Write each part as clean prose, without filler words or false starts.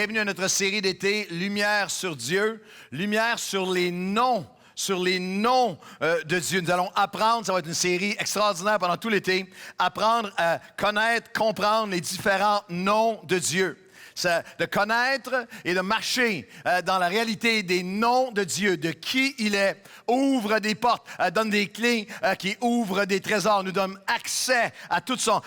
Bienvenue à notre série d'été, Lumière sur Dieu, lumière sur les noms de Dieu. Nous allons apprendre, ça va être une série extraordinaire pendant tout l'été, apprendre à connaître, comprendre les différents noms de Dieu. De connaître et de marcher dans la réalité des noms de Dieu, de qui il est, ouvre des portes, donne des clés qui ouvrent des trésors, nous donne accès à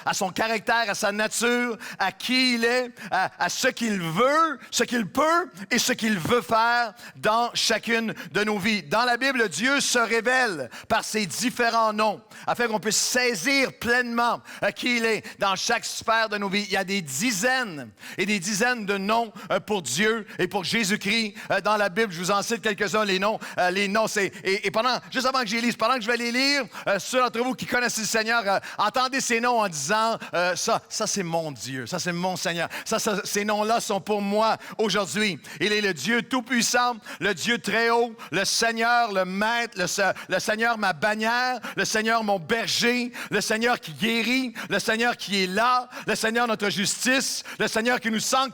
à son caractère, à sa nature, à qui il est, à ce qu'il veut, ce qu'il peut et ce qu'il veut faire dans chacune de nos vies. Dans la Bible, Dieu se révèle par ses différents noms, afin qu'on puisse saisir pleinement qui il est dans chaque sphère de nos vies. Il y a des dizaines et des dizaines de noms pour Dieu et pour Jésus-Christ dans la Bible. Je vous en cite quelques-uns, les noms. C'est... Et juste avant que je les lise, pendant que je vais les lire, ceux d'entre vous qui connaissent le Seigneur, entendez ces noms en disant, ça c'est mon Dieu, ça c'est mon Seigneur. Ces noms-là sont pour moi aujourd'hui. Il est le Dieu Tout-Puissant, le Dieu Très-Haut, le Seigneur, le Maître, le Seigneur ma bannière, le Seigneur mon berger, le Seigneur qui guérit, le Seigneur qui est là, le Seigneur notre justice, le Seigneur qui nous sanctifie.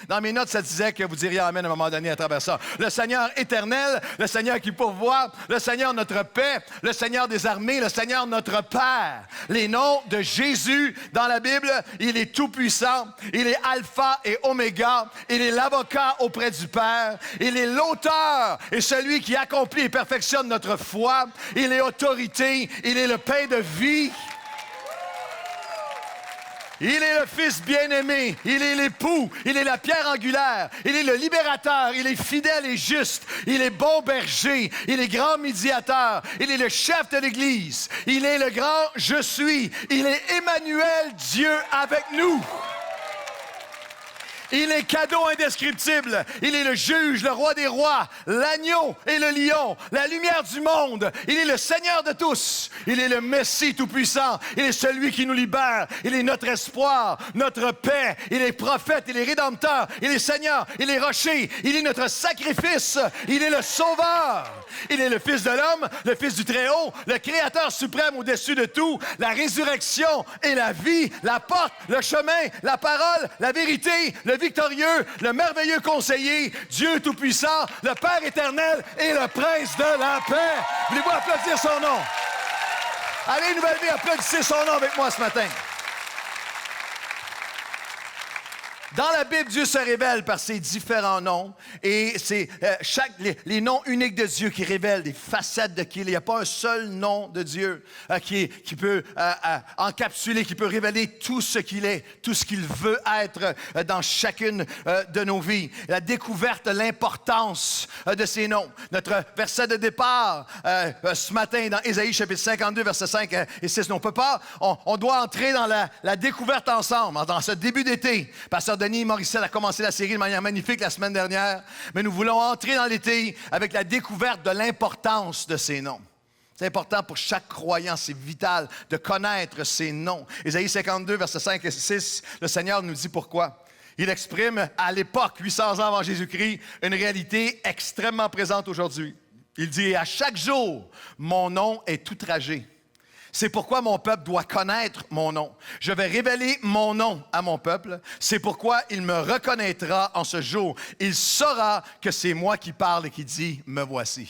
Dans mes notes, ça disait que vous diriez amen à un moment donné à travers ça. Le Seigneur éternel, le Seigneur qui pourvoit, le Seigneur notre paix, le Seigneur des armées, le Seigneur notre Père. Les noms de Jésus dans la Bible, il est tout-puissant, il est alpha et oméga, il est l'avocat auprès du Père, il est l'auteur et celui qui accomplit et perfectionne notre foi, il est autorité, il est le pain de vie. Il est le Fils bien-aimé, il est l'époux, il est la pierre angulaire, il est le libérateur, il est fidèle et juste, il est bon berger, il est grand médiateur, il est le chef de l'Église, il est le grand je suis, il est Emmanuel, Dieu avec nous. Il est cadeau indescriptible. Il est le juge, le roi des rois, l'agneau et le lion, la lumière du monde. Il est le Seigneur de tous. Il est le Messie tout-puissant. Il est celui qui nous libère. Il est notre espoir, notre paix. Il est prophète, il est rédempteur. Il est Seigneur, il est rocher. Il est notre sacrifice. Il est le sauveur. Il est le Fils de l'homme, le Fils du Très-Haut, le Créateur suprême au-dessus de tout, la résurrection et la vie, la porte, le chemin, la parole, la vérité, le victorieux, le merveilleux conseiller, Dieu tout-puissant, le Père éternel et le Prince de la paix. Voulez-vous applaudir son nom? Allez, Nouvelle Vie, applaudissez son nom avec moi ce matin. Dans la Bible, Dieu se révèle par ses différents noms et c'est les noms uniques de Dieu qui révèlent des facettes de qui il est. Il n'y a pas un seul nom de Dieu qui peut encapsuler, qui peut révéler tout ce qu'il est, tout ce qu'il veut être dans chacune de nos vies. La découverte de l'importance de ces noms. Notre verset de départ ce matin dans Ésaïe chapitre 52, versets 5 et 6. On doit entrer dans la découverte ensemble, dans ce début d'été. Pasteur Denis Morissette a commencé la série de manière magnifique la semaine dernière, mais nous voulons entrer dans l'été avec la découverte de l'importance de ces noms. C'est important pour chaque croyant, c'est vital de connaître ces noms. Ésaïe 52, versets 5 et 6, le Seigneur nous dit pourquoi. Il exprime à l'époque, 800 ans avant Jésus-Christ, une réalité extrêmement présente aujourd'hui. Il dit « À chaque jour, mon nom est outragé. C'est pourquoi mon peuple doit connaître mon nom. Je vais révéler mon nom à mon peuple. C'est pourquoi il me reconnaîtra en ce jour. Il saura que c'est moi qui parle et qui dit « Me voici ».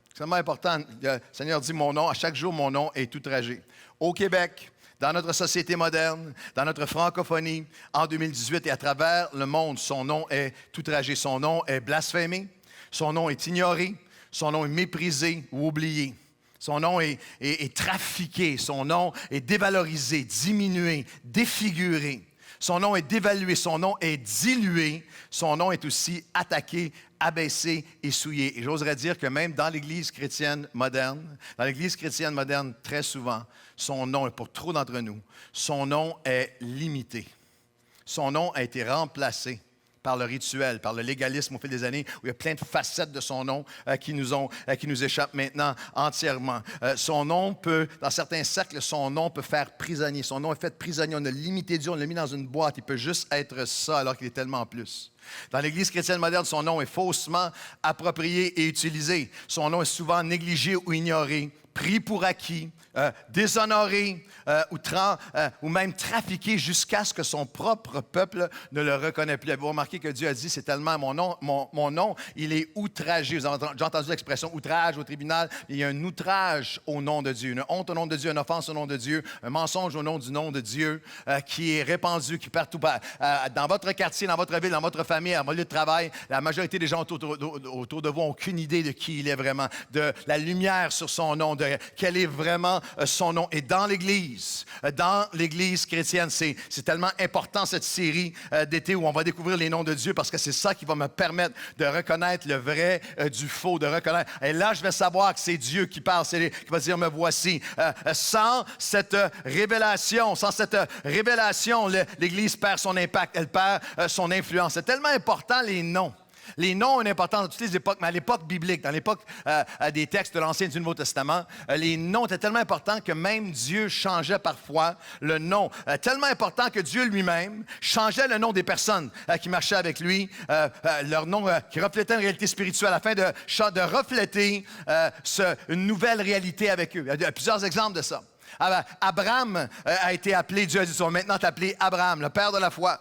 C'est vraiment important. Le Seigneur dit mon nom. À chaque jour, mon nom est outragé. Au Québec, dans notre société moderne, dans notre francophonie, en 2018 et à travers le monde, son nom est outragé. Son nom est blasphémé. Son nom est ignoré. Son nom est méprisé ou oublié. Son nom est trafiqué, son nom est dévalorisé, diminué, défiguré. Son nom est dévalué, son nom est dilué, son nom est aussi attaqué, abaissé et souillé. Et j'oserais dire que même dans l'Église chrétienne moderne, très souvent, son nom, et pour trop d'entre nous, son nom est limité. Son nom a été remplacé par le rituel, par le légalisme au fil des années, où il y a plein de facettes de son nom qui nous échappent maintenant entièrement. Son nom peut, dans certains cercles, son nom peut faire prisonnier. Son nom est fait prisonnier. On a limité Dieu, on l'a mis dans une boîte. Il peut juste être ça, alors qu'il est tellement plus. Dans l'Église chrétienne moderne, son nom est faussement approprié et utilisé. Son nom est souvent négligé ou ignoré pris pour acquis, déshonoré ou même trafiqué jusqu'à ce que son propre peuple ne le reconnaisse plus. Avez-vous remarqué que Dieu a dit, c'est tellement mon nom, il est outragé. Vous avez déjà entendu l'expression outrage au tribunal. Il y a un outrage au nom de Dieu, une honte au nom de Dieu, une offense au nom de Dieu, un mensonge au nom de Dieu qui est répandu, qui partout, dans votre quartier, dans votre ville, dans votre famille, à votre lieu de travail. La majorité des gens autour de vous n'ont aucune idée de qui il est vraiment, de la lumière sur son nom, de quel est vraiment son nom. Et dans l'Église chrétienne, c'est tellement important cette série d'été où on va découvrir les noms de Dieu parce que c'est ça qui va me permettre de reconnaître le vrai du faux, de reconnaître. Et là, je vais savoir que c'est Dieu qui parle, qui va dire, me voici. Sans cette révélation, l'Église perd son impact, elle perd son influence. C'est tellement important, les noms. Les noms ont une importance dans toutes les époques, mais à l'époque biblique, dans l'époque des textes de l'Ancien et du Nouveau Testament, les noms étaient tellement importants que même Dieu changeait parfois le nom. Tellement important que Dieu lui-même changeait le nom des personnes qui marchaient avec lui, leur nom qui reflétait une réalité spirituelle afin de refléter une nouvelle réalité avec eux. Il y a plusieurs exemples de ça. Abraham a été appelé, Dieu a dit, tu vas maintenant t'appeler Abraham, le père de la foi.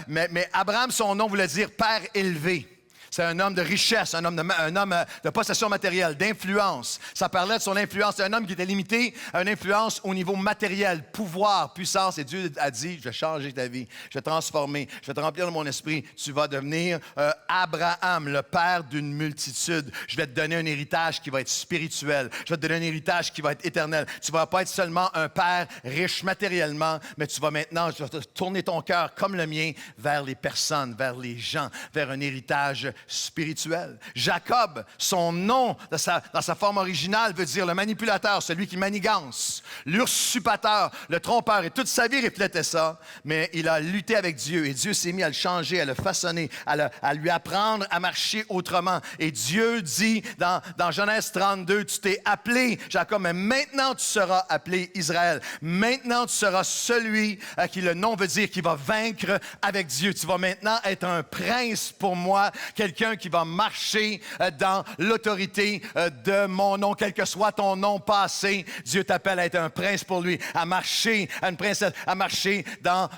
Mais Abraham, son nom voulait dire père élevé. C'est un homme de richesse, un homme de possession matérielle, d'influence. Ça parlait de son influence. C'est un homme qui était limité à une influence au niveau matériel, pouvoir, puissance. Et Dieu a dit, je vais changer ta vie, je vais te transformer, je vais te remplir de mon esprit. Tu vas devenir Abraham, le père d'une multitude. Je vais te donner un héritage qui va être spirituel. Je vais te donner un héritage qui va être éternel. Tu ne vas pas être seulement un père riche matériellement, mais tu vas maintenant tourner ton cœur comme le mien vers les personnes, vers les gens, vers un héritage spirituel. Jacob, son nom dans sa forme originale veut dire le manipulateur, celui qui manigance, l'usurpateur, le trompeur. Et toute sa vie reflétait ça, mais il a lutté avec Dieu et Dieu s'est mis à le changer, à le façonner, à lui apprendre à marcher autrement. Et Dieu dit dans Genèse 32, tu t'es appelé Jacob, mais maintenant tu seras appelé Israël. Maintenant tu seras celui qui le nom veut dire qui va vaincre avec Dieu. Tu vas maintenant être un prince pour moi, quelqu'un qui va marcher dans l'autorité de mon nom, quel que soit ton nom passé. Dieu t'appelle à être un prince pour lui, à marcher, à une princesse, à marcher dans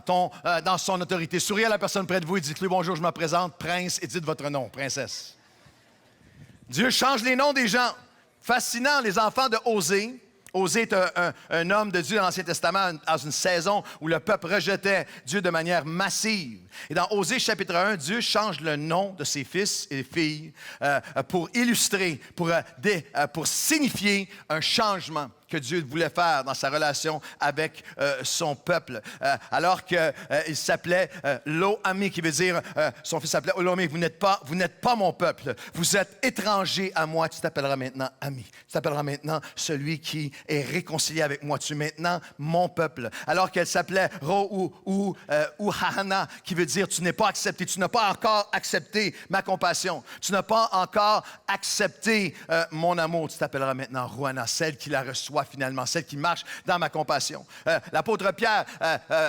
son autorité. Souriez à la personne près de vous et dites-lui bonjour, je me présente, prince, et dites votre nom, princesse. Dieu change les noms des gens. Fascinant, les enfants de Osée. Osée est un homme de Dieu dans l'Ancien Testament, dans une saison où le peuple rejetait Dieu de manière massive. Et dans Osée chapitre 1, Dieu change le nom de ses fils et filles pour illustrer, pour signifier un changement que Dieu voulait faire dans sa relation avec son peuple. Alors qu'il s'appelait Lo-Ami, qui veut dire, son fils s'appelait Lo-Ami, vous n'êtes pas mon peuple, vous êtes étranger à moi, tu t'appelleras maintenant ami. Tu t'appelleras maintenant celui qui est réconcilié avec moi, tu es maintenant mon peuple. Alors qu'elle s'appelait Ro-Hana, qui veut dire, tu n'es pas accepté, tu n'as pas encore accepté ma compassion, tu n'as pas encore accepté mon amour, tu t'appelleras maintenant Ruana, celle qui la reçoit finalement, celle qui marche dans ma compassion. L'apôtre Pierre,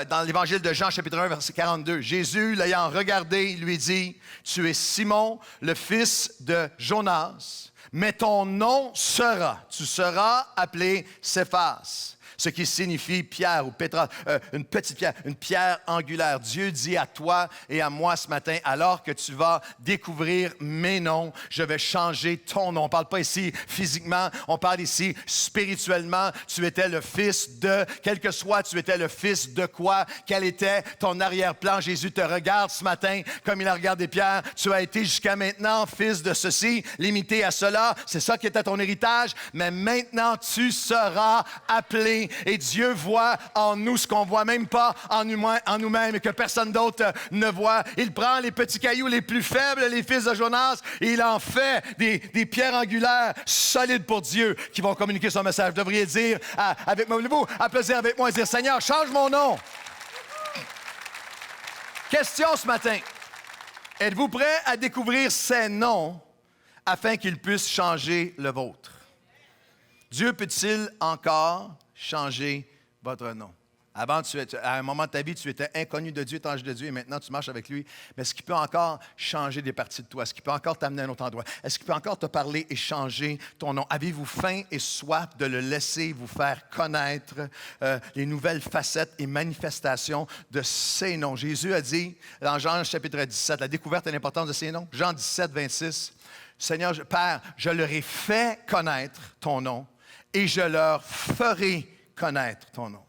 dans l'Évangile de Jean, chapitre 1, verset 42, Jésus, l'ayant regardé, lui dit, « Tu es Simon, le fils de Jonas, mais ton nom tu seras appelé Céphas. » Ce qui signifie pierre ou pétra, une petite pierre, une pierre angulaire. Dieu dit à toi et à moi ce matin, alors que tu vas découvrir mes noms, je vais changer ton nom. On ne parle pas ici physiquement, on parle ici spirituellement. Tu étais le fils de, quel que soit, tu étais le fils de quoi, quel était ton arrière-plan. Jésus te regarde ce matin comme il a regardé Pierre. Tu as été jusqu'à maintenant fils de ceci, limité à cela. C'est ça qui était ton héritage. Mais maintenant, tu seras appelé. Et Dieu voit en nous ce qu'on ne voit même pas en nous-mêmes et que personne d'autre ne voit. Il prend les petits cailloux les plus faibles, les fils de Jonas, et il en fait des pierres angulaires solides pour Dieu qui vont communiquer son message. Vous devriez dire avec moi, voulez-vous applaudir avec moi et dire, Seigneur, change mon nom. Question ce matin. Êtes-vous prêt à découvrir ces noms afin qu'ils puissent changer le vôtre? Dieu peut-il encore changer votre nom? Avant, à un moment de ta vie, tu étais inconnu de Dieu, étranger de Dieu, et maintenant tu marches avec lui. Mais est-ce qu'il peut encore changer des parties de toi? Est-ce qu'il peut encore t'amener à un autre endroit? Est-ce qu'il peut encore te parler et changer ton nom? Avez-vous faim et soif de le laisser vous faire connaître les nouvelles facettes et manifestations de ces noms? Jésus a dit, dans Jean chapitre 17, la découverte et l'importance de ces noms. Jean 17, 26, Seigneur, Père, je leur ai fait connaître ton nom et je leur ferai connaître ton nom,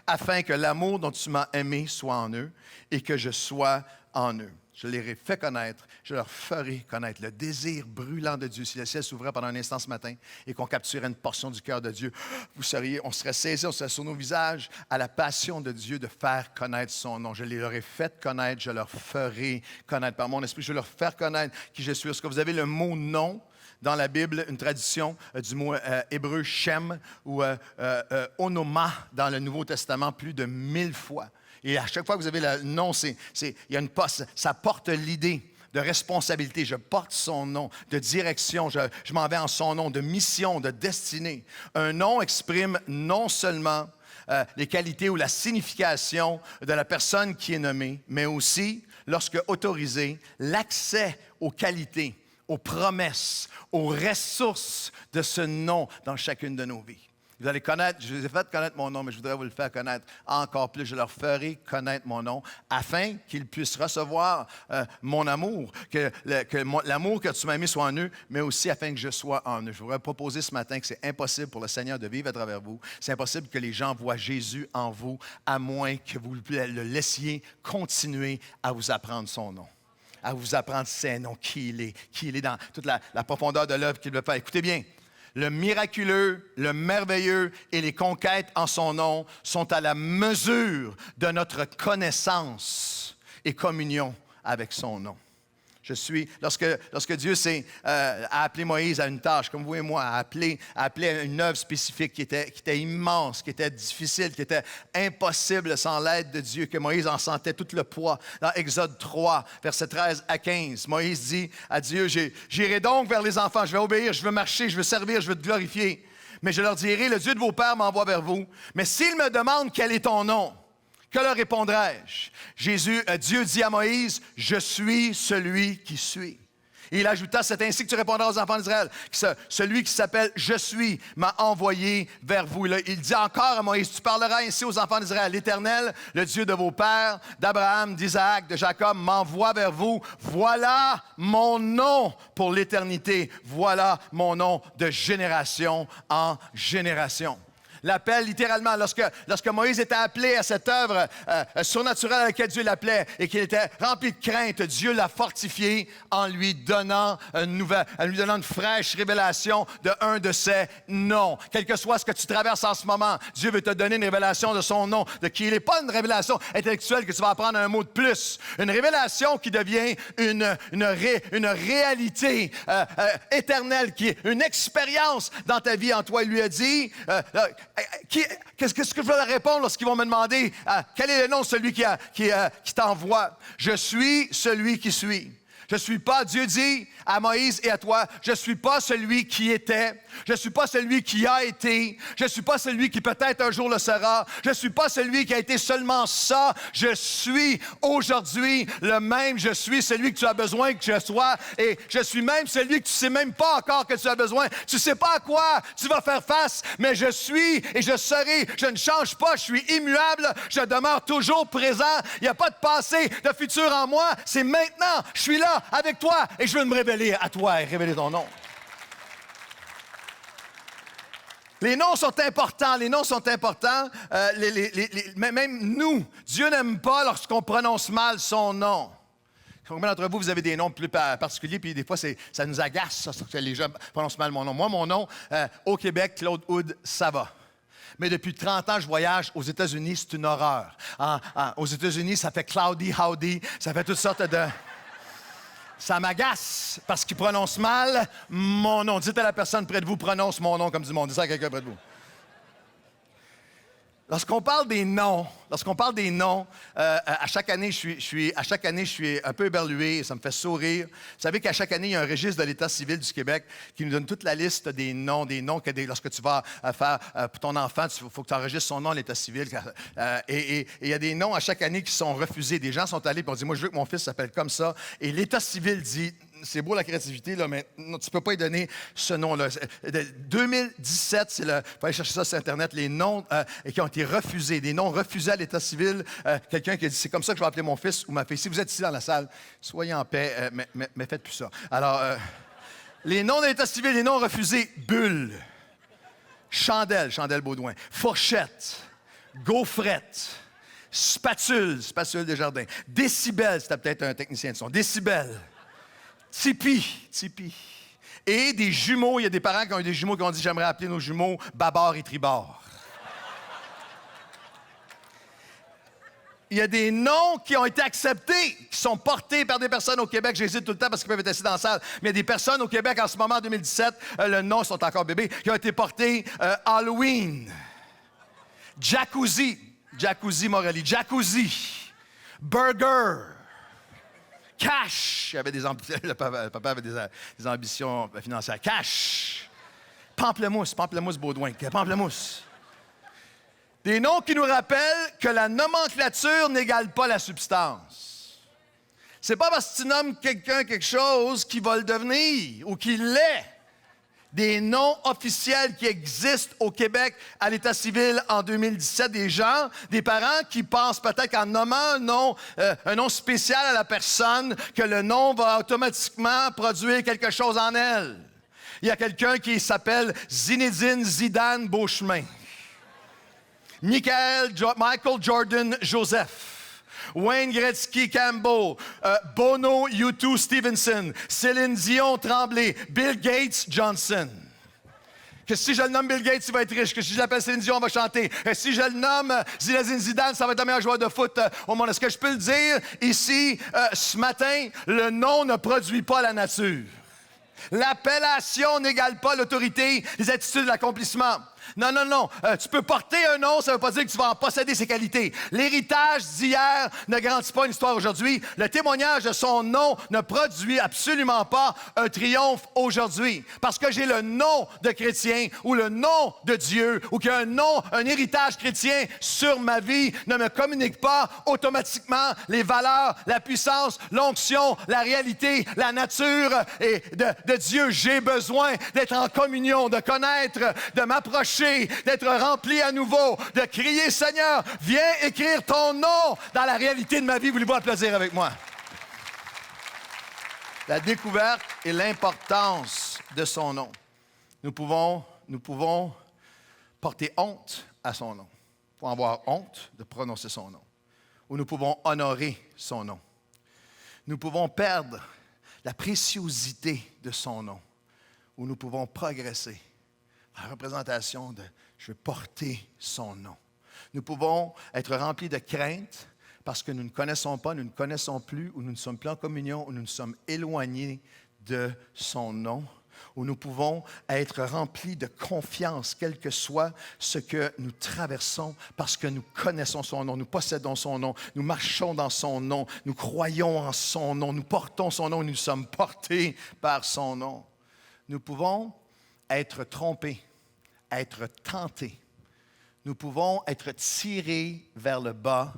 afin que l'amour dont tu m'as aimé soit en eux et que je sois en eux. Je les ai fait connaître, je leur ferai connaître le désir brûlant de Dieu. Si le ciel s'ouvrait pendant un instant ce matin et qu'on capturait une portion du cœur de Dieu, on serait saisis, on serait sur nos visages à la passion de Dieu de faire connaître son nom. Je les leur ai fait connaître, je leur ferai connaître par mon esprit. Je vais leur faire connaître qui je suis. Est-ce que vous avez le mot « nom » dans la Bible, une tradition du mot hébreu « shem » ou « onoma » dans le Nouveau Testament plus de 1000 fois. Et à chaque fois que vous avez le nom, il y a une poste, ça porte l'idée de responsabilité. Je porte son nom, de direction, je m'en vais en son nom, de mission, de destinée. Un nom exprime non seulement les qualités ou la signification de la personne qui est nommée, mais aussi, lorsque autorisé, l'accès aux qualités, aux promesses, aux ressources de ce nom dans chacune de nos vies. Vous allez connaître, je vous ai fait connaître mon nom, mais je voudrais vous le faire connaître encore plus. Je leur ferai connaître mon nom afin qu'ils puissent recevoir mon amour, que l'amour que tu m'as mis soit en eux, mais aussi afin que je sois en eux. Je voudrais proposer ce matin que c'est impossible pour le Seigneur de vivre à travers vous. C'est impossible que les gens voient Jésus en vous, à moins que vous le laissiez continuer à vous apprendre son nom, à vous apprendre ses noms, qui il est dans toute la profondeur de l'œuvre qu'il veut faire. Écoutez bien. Le miraculeux, le merveilleux et les conquêtes en son nom sont à la mesure de notre connaissance et communion avec son nom. Lorsque Dieu a appelé Moïse à une tâche, comme vous et moi, a appelé à une œuvre spécifique qui était immense, qui était difficile, qui était impossible sans l'aide de Dieu, que Moïse en sentait tout le poids. Dans Exode 3, versets 13 à 15, Moïse dit à Dieu, j'irai donc vers les enfants, je vais obéir, je veux marcher, je veux servir, je veux te glorifier. Mais je leur dirai, le Dieu de vos pères m'envoie vers vous. Mais s'ils me demandent quel est ton nom, que leur répondrai-je? Dieu dit à Moïse, « Je suis celui qui suis. » Et il ajouta, « C'est ainsi que tu répondras aux enfants d'Israël. Celui qui s'appelle « Je suis » m'a envoyé vers vous. » Il dit encore à Moïse, « Tu parleras ainsi aux enfants d'Israël. L'Éternel, le Dieu de vos pères, d'Abraham, d'Isaac, de Jacob, m'envoie vers vous. Voilà mon nom pour l'éternité. Voilà mon nom de génération en génération. » L'appel, littéralement, lorsque Moïse était appelé à cette œuvre surnaturelle à laquelle Dieu l'appelait et qu'il était rempli de crainte, Dieu l'a fortifié en lui donnant une fraîche révélation de un de ses noms. Quel que soit ce que tu traverses en ce moment, Dieu veut te donner une révélation de son nom, de qui il n'est. Pas une révélation intellectuelle que tu vas apprendre un mot de plus. Une révélation qui devient une réalité éternelle, qui est une expérience dans ta vie en toi. Il lui a dit... Qu'est-ce que je vais leur répondre lorsqu'ils vont me demander quel est le nom de celui qui t'envoie? Je suis celui qui suis. Je ne suis pas, Dieu dit à Moïse et à toi, je ne suis pas celui qui était, je ne suis pas celui qui a été, je ne suis pas celui qui peut-être un jour le sera, je ne suis pas celui qui a été seulement ça, je suis aujourd'hui le même, je suis celui que tu as besoin que je sois et je suis même celui que tu ne sais même pas encore que tu as besoin. Tu ne sais pas à quoi tu vas faire face, mais je suis et je serai, je ne change pas, je suis immuable, je demeure toujours présent, il n'y a pas de passé, de futur en moi, c'est maintenant, je suis là avec toi et je veux me révéler à toi et révéler ton nom. Les noms sont importants, même nous, Dieu n'aime pas lorsqu'on prononce mal son nom. Combien d'entre vous, vous avez des noms plus particuliers, puis des fois, ça nous agace, que les gens prononcent mal mon nom. Moi, mon nom, au Québec, Claude Hood, ça va. Mais depuis 30 ans, je voyage aux États-Unis, c'est une horreur. Aux États-Unis, ça fait Cloudy, Howdy, ça fait toutes sortes de... Ça m'agace parce qu'il prononce mal mon nom. Dites à la personne près de vous, prononce mon nom comme du monde. Dites ça à quelqu'un près de vous. Lorsqu'on parle des noms, à chaque année, je suis un peu éberlué, ça me fait sourire. Vous savez qu'à chaque année, il y a un registre de l'État civil du Québec qui nous donne toute la liste des noms que lorsque tu vas faire pour ton enfant, il faut que tu enregistres son nom à l'État civil. Et il y a des noms à chaque année qui sont refusés. Des gens sont allés et ont dit, moi, je veux que mon fils s'appelle comme ça. Et l'État civil dit, c'est beau la créativité, là, mais non, tu ne peux pas y donner ce nom-là. 2017, il faut aller chercher ça sur Internet, les noms qui ont été refusés, des noms refusés à l'État civil. Quelqu'un qui a dit, c'est comme ça que je vais appeler mon fils ou ma fille. Si vous êtes ici dans la salle, soyez en paix, mais faites plus ça. Alors, les noms de l'État civil, les noms refusés, Bulle, Chandelle Baudouin, Fourchette, Gaufrette, Spatule Desjardins, Décibel, c'était peut-être un technicien de son, Décibel, Tipeee. Et des jumeaux, il y a des parents qui ont eu des jumeaux qui ont dit, j'aimerais appeler nos jumeaux Babar et Tribord. Il y a des noms qui ont été acceptés, qui sont portés par des personnes au Québec. J'hésite tout le temps parce qu'ils peuvent être assis dans la salle. Mais il y a des personnes au Québec en ce moment, en 2017, le nom, ils sont encore bébés, qui ont été portés Halloween, Jacuzzi Morelli, Jacuzzi, Burger, Cash, le papa avait des ambitions financières. Cash, Pamplemousse Baudouin, Pamplemousse. Des noms qui nous rappellent que la nomenclature n'égale pas la substance. C'est pas parce que tu nommes quelqu'un quelque chose qu'il va le devenir ou qu'il l'est. Des noms officiels qui existent au Québec à l'État civil en 2017, des parents qui pensent peut-être qu'en nommant un nom spécial à la personne, que le nom va automatiquement produire quelque chose en elle. Il y a quelqu'un qui s'appelle Zinedine Zidane Beauchemin. Michael Jordan Joseph, Wayne Gretzky Campbell, Bono U2 Stevenson, Céline Dion Tremblay, Bill Gates Johnson. Que si je le nomme Bill Gates, il va être riche. Que si je l'appelle Céline Dion, on va chanter. Et si je le nomme Zinedine Zidane, ça va être le meilleur joueur de foot au monde. Est-ce que je peux le dire ici, ce matin, le nom ne produit pas la nature. L'appellation n'égale pas l'autorité, les attitudes de l'accomplissement. Non. Tu peux porter un nom, ça ne veut pas dire que tu vas en posséder ses qualités. L'héritage d'hier ne garantit pas une histoire aujourd'hui. Le témoignage de son nom ne produit absolument pas un triomphe aujourd'hui. Parce que j'ai le nom de chrétien ou le nom de Dieu ou qu'il y a un héritage chrétien sur ma vie ne me communique pas automatiquement les valeurs, la puissance, l'onction, la réalité, la nature et de Dieu. J'ai besoin d'être en communion, de connaître, de m'approcher, d'être rempli à nouveau, de crier, Seigneur, viens écrire ton nom dans la réalité de ma vie. Voulez-vous applaudir avec moi? La découverte et l'importance de son nom. Nous pouvons porter honte à son nom. Il faut avoir honte de prononcer son nom. Ou nous pouvons honorer son nom. Nous pouvons perdre la préciosité de son nom. Ou nous pouvons progresser. La représentation de « je veux porter son nom ». Nous pouvons être remplis de crainte parce que nous ne connaissons pas, nous ne connaissons plus, ou nous ne sommes plus en communion, ou nous nous sommes éloignés de son nom. Ou nous pouvons être remplis de confiance, quel que soit ce que nous traversons, parce que nous connaissons son nom, nous possédons son nom, nous marchons dans son nom, nous croyons en son nom, nous portons son nom et nous sommes portés par son nom. Nous pouvons être trompés, être tentés. Nous pouvons être tirés vers le bas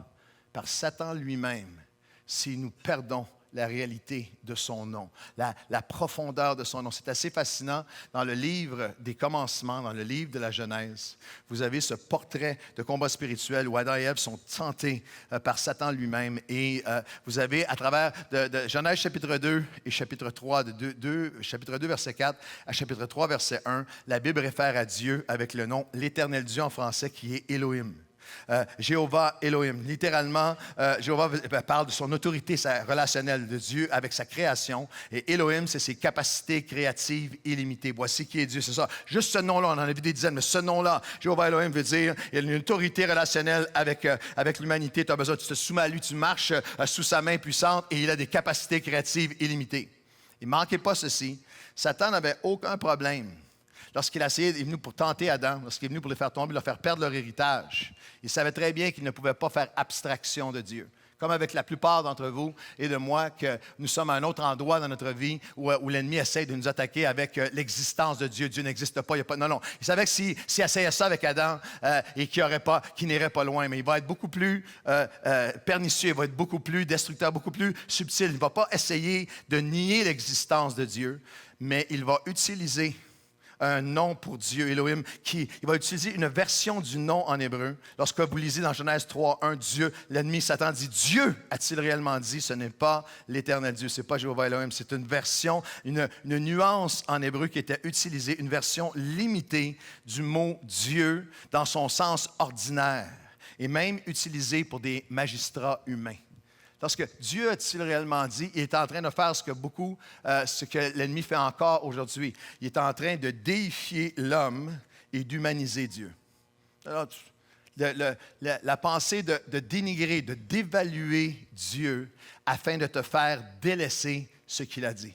par Satan lui-même si nous perdons la réalité de son nom, la profondeur de son nom. C'est assez fascinant. Dans le livre des commencements, dans le livre de la Genèse, vous avez ce portrait de combat spirituel où Adam et Ève sont tentés par Satan lui-même. Et vous avez, à travers de Genèse chapitre 2 et chapitre 3, chapitre 2, verset 4 à chapitre 3, verset 1, la Bible réfère à Dieu avec le nom, l'Éternel Dieu en français, qui est Elohim. Jéhovah Elohim. Littéralement, Jéhovah parle de son autorité relationnelle de Dieu avec sa création. Et Elohim, c'est ses capacités créatives illimitées. Voici qui est Dieu, c'est ça. Juste ce nom-là, on en a vu des dizaines, mais ce nom-là, Jéhovah Elohim veut dire il y a une autorité relationnelle avec l'humanité. Tu as besoin, tu te soumets à lui, tu marches sous sa main puissante et il a des capacités créatives illimitées. Il ne manquait pas ceci. Satan n'avait aucun problème Lorsqu'il a essayé, il est venu pour tenter Adam, lorsqu'il est venu pour les faire tomber, leur faire perdre leur héritage, il savait très bien qu'il ne pouvait pas faire abstraction de Dieu. Comme avec la plupart d'entre vous et de moi, que nous sommes à un autre endroit dans notre vie où l'ennemi essaie de nous attaquer avec l'existence de Dieu. Dieu n'existe pas, il n'y a pas... Non. Il savait que s'il essayait ça avec Adam et qu'il n'irait pas loin, mais il va être beaucoup plus pernicieux, il va être beaucoup plus destructeur, beaucoup plus subtil. Il ne va pas essayer de nier l'existence de Dieu, mais il va utiliser un nom pour Dieu, Elohim, il va utiliser une version du nom en hébreu. Lorsque vous lisez dans Genèse 3:1, Dieu, l'ennemi Satan dit, Dieu a-t-il réellement dit, ce n'est pas l'éternel Dieu, ce n'est pas Jéhovah Elohim, c'est une version, une nuance en hébreu qui était utilisée, une version limitée du mot Dieu dans son sens ordinaire, et même utilisée pour des magistrats humains. Lorsque Dieu a-t-il réellement dit, il est en train de faire ce que l'ennemi fait encore aujourd'hui. Il est en train de déifier l'homme et d'humaniser Dieu. Alors, la pensée de dénigrer, de dévaluer Dieu afin de te faire délaisser ce qu'il a dit.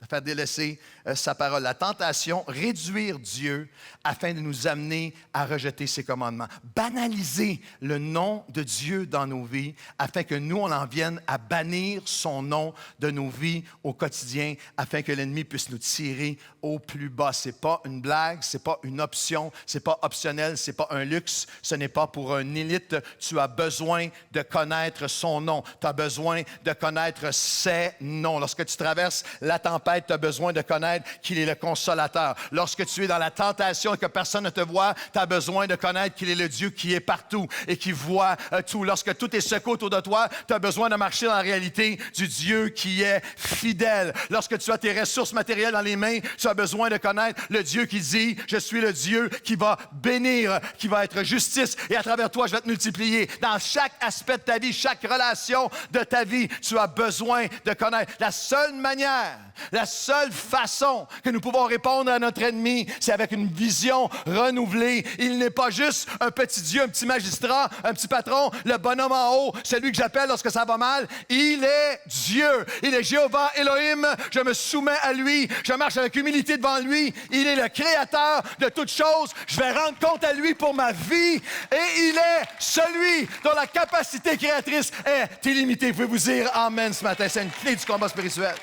De faire délaisser sa parole. La tentation, réduire Dieu afin de nous amener à rejeter ses commandements. Banaliser le nom de Dieu dans nos vies afin que nous, on en vienne à bannir son nom de nos vies au quotidien afin que l'ennemi puisse nous tirer au plus bas. Ce n'est pas une blague, ce n'est pas une option, ce n'est pas optionnel, ce n'est pas un luxe, ce n'est pas pour une élite. Tu as besoin de connaître son nom. Tu as besoin de connaître ses noms. Lorsque tu traverses la tempête, tu as besoin de connaître qu'il est le consolateur. Lorsque tu es dans la tentation et que personne ne te voit, tu as besoin de connaître qu'il est le Dieu qui est partout et qui voit tout. Lorsque tout est secoué autour de toi, tu as besoin de marcher dans la réalité du Dieu qui est fidèle. Lorsque tu as tes ressources matérielles dans les mains, tu as besoin de connaître le Dieu qui dit, je suis le Dieu qui va bénir, qui va être justice et à travers toi, je vais te multiplier. Dans chaque aspect de ta vie, chaque relation de ta vie, tu as besoin de connaître. La seule manière, la seule façon que nous pouvons répondre à notre ennemi, c'est avec une vision renouvelée. Il n'est pas juste un petit Dieu, un petit magistrat, un petit patron, le bonhomme en haut, celui que j'appelle lorsque ça va mal. Il est Dieu. Il est Jéhovah Elohim. Je me soumets à lui. Je marche avec humilité devant lui. Il est le créateur de toutes choses. Je vais rendre compte à lui pour ma vie. Et il est celui dont la capacité créatrice est illimitée. Vous pouvez vous dire Amen ce matin. C'est une clé du combat spirituel.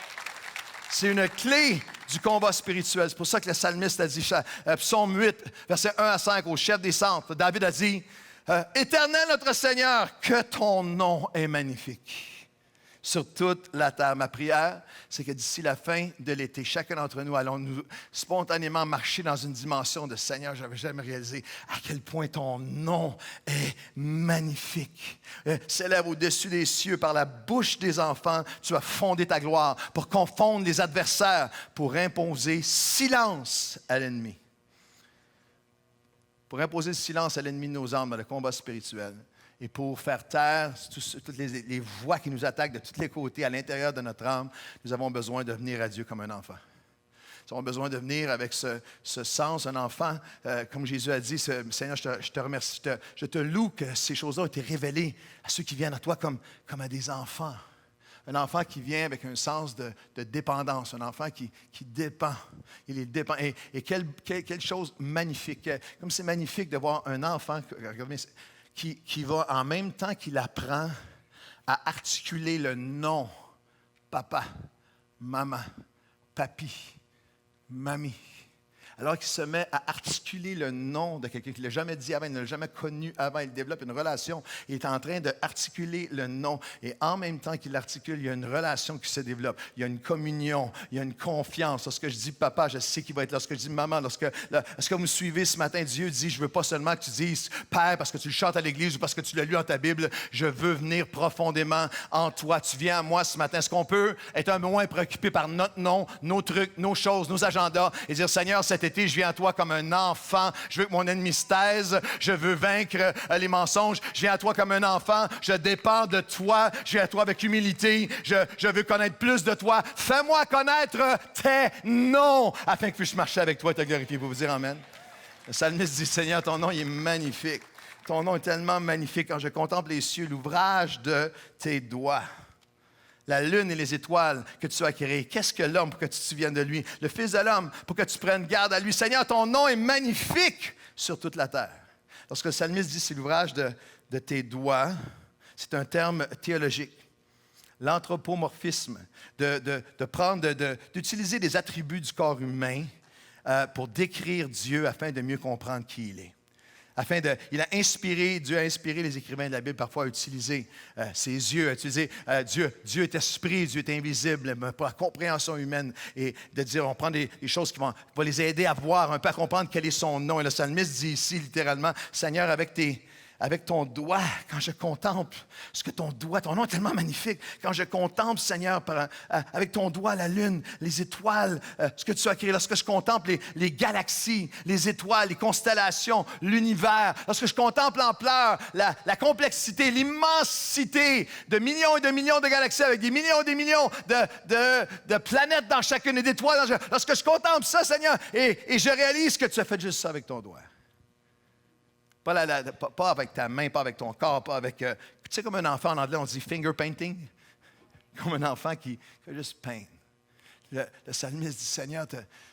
C'est une clé du combat spirituel. C'est pour ça que le psalmiste a dit, psaume 8, versets 1 à 5, au chef des centres, David a dit, « Éternel notre Seigneur, que ton nom est magnifique sur toute la terre. » Ma prière, c'est que d'ici la fin de l'été, chacun d'entre nous allons nous spontanément marcher dans une dimension de Seigneur, je n'avais jamais réalisé à quel point ton nom est magnifique. S'élève au-dessus des cieux par la bouche des enfants, tu as fondé ta gloire pour confondre les adversaires, pour imposer silence à l'ennemi. Pour imposer le silence à l'ennemi de nos âmes dans le combat spirituel. Et pour faire taire toutes les voix qui nous attaquent de tous les côtés à l'intérieur de notre âme, nous avons besoin de venir à Dieu comme un enfant. Nous avons besoin de venir avec ce sens, un enfant, comme Jésus a dit, Seigneur, je te remercie, je te loue que ces choses-là ont été révélées à ceux qui viennent à toi comme à des enfants. Un enfant qui vient avec un sens de dépendance, un enfant qui dépend. Il est dépend. Et quelle chose magnifique. Comme c'est magnifique de voir un enfant qui va, en même temps qu'il apprend à articuler le nom, papa, maman, papi, mamie, alors qu'il se met à articuler le nom de quelqu'un qui ne l'a jamais dit avant, il ne l'a jamais connu avant, il développe une relation, il est en train d'articuler le nom. Et en même temps qu'il l'articule, il y a une relation qui se développe. Il y a une communion, il y a une confiance. Lorsque je dis papa, je sais qu'il va être là. Lorsque je dis maman, est-ce que vous me suivez ce matin? Dieu dit, je ne veux pas seulement que tu dises Père parce que tu le chantes à l'église ou parce que tu l'as lu dans ta Bible. Je veux venir profondément en toi. Tu viens à moi ce matin. Est-ce qu'on peut être un peu moins préoccupé par notre nom, nos trucs, nos choses, nos agendas et dire, Seigneur, cet été, je viens à toi comme un enfant. Je veux que mon ennemi se taise. Je veux vaincre les mensonges. Je viens à toi comme un enfant. Je dépends de toi. Je viens à toi avec humilité. Je veux connaître plus de toi. Fais-moi connaître tes noms afin que je puisse marcher avec toi et te glorifier. Vous dire Amen. Le psalmiste dit, Seigneur, ton nom il est magnifique. Ton nom est tellement magnifique quand je contemple les cieux, l'ouvrage de tes doigts. La lune et les étoiles que tu as créées. Qu'est-ce que l'homme pour que tu te souviennes de lui? Le Fils de l'homme pour que tu prennes garde à lui. Seigneur, ton nom est magnifique sur toute la terre. Lorsque le psalmiste dit c'est l'ouvrage de tes doigts, c'est un terme théologique. L'anthropomorphisme, d'utiliser des attributs du corps humain pour décrire Dieu afin de mieux comprendre qui il est. Dieu a inspiré les écrivains de la Bible parfois à utiliser ses yeux, à utiliser Dieu est esprit, Dieu est invisible pour la compréhension humaine et de dire, on prend des choses qui vont les aider à voir, un peu à comprendre quel est son nom. Et le psalmiste dit ici littéralement, Seigneur, avec ton doigt, quand je contemple ce que ton nom est tellement magnifique, quand je contemple, Seigneur, avec ton doigt la lune, les étoiles, ce que tu as créé, lorsque je contemple les galaxies, les étoiles, les constellations, l'univers, lorsque je contemple l'ampleur, la complexité, l'immensité de millions et de millions de galaxies avec des millions et des millions de planètes dans chacune et d'étoiles, lorsque je contemple ça, Seigneur, et je réalise que tu as fait juste ça avec ton doigt. Pas avec ta main, pas avec ton corps, pas avec... tu sais, comme un enfant, en anglais, on dit finger painting. Comme un enfant qui fait juste peindre. Le psalmiste dit, Seigneur,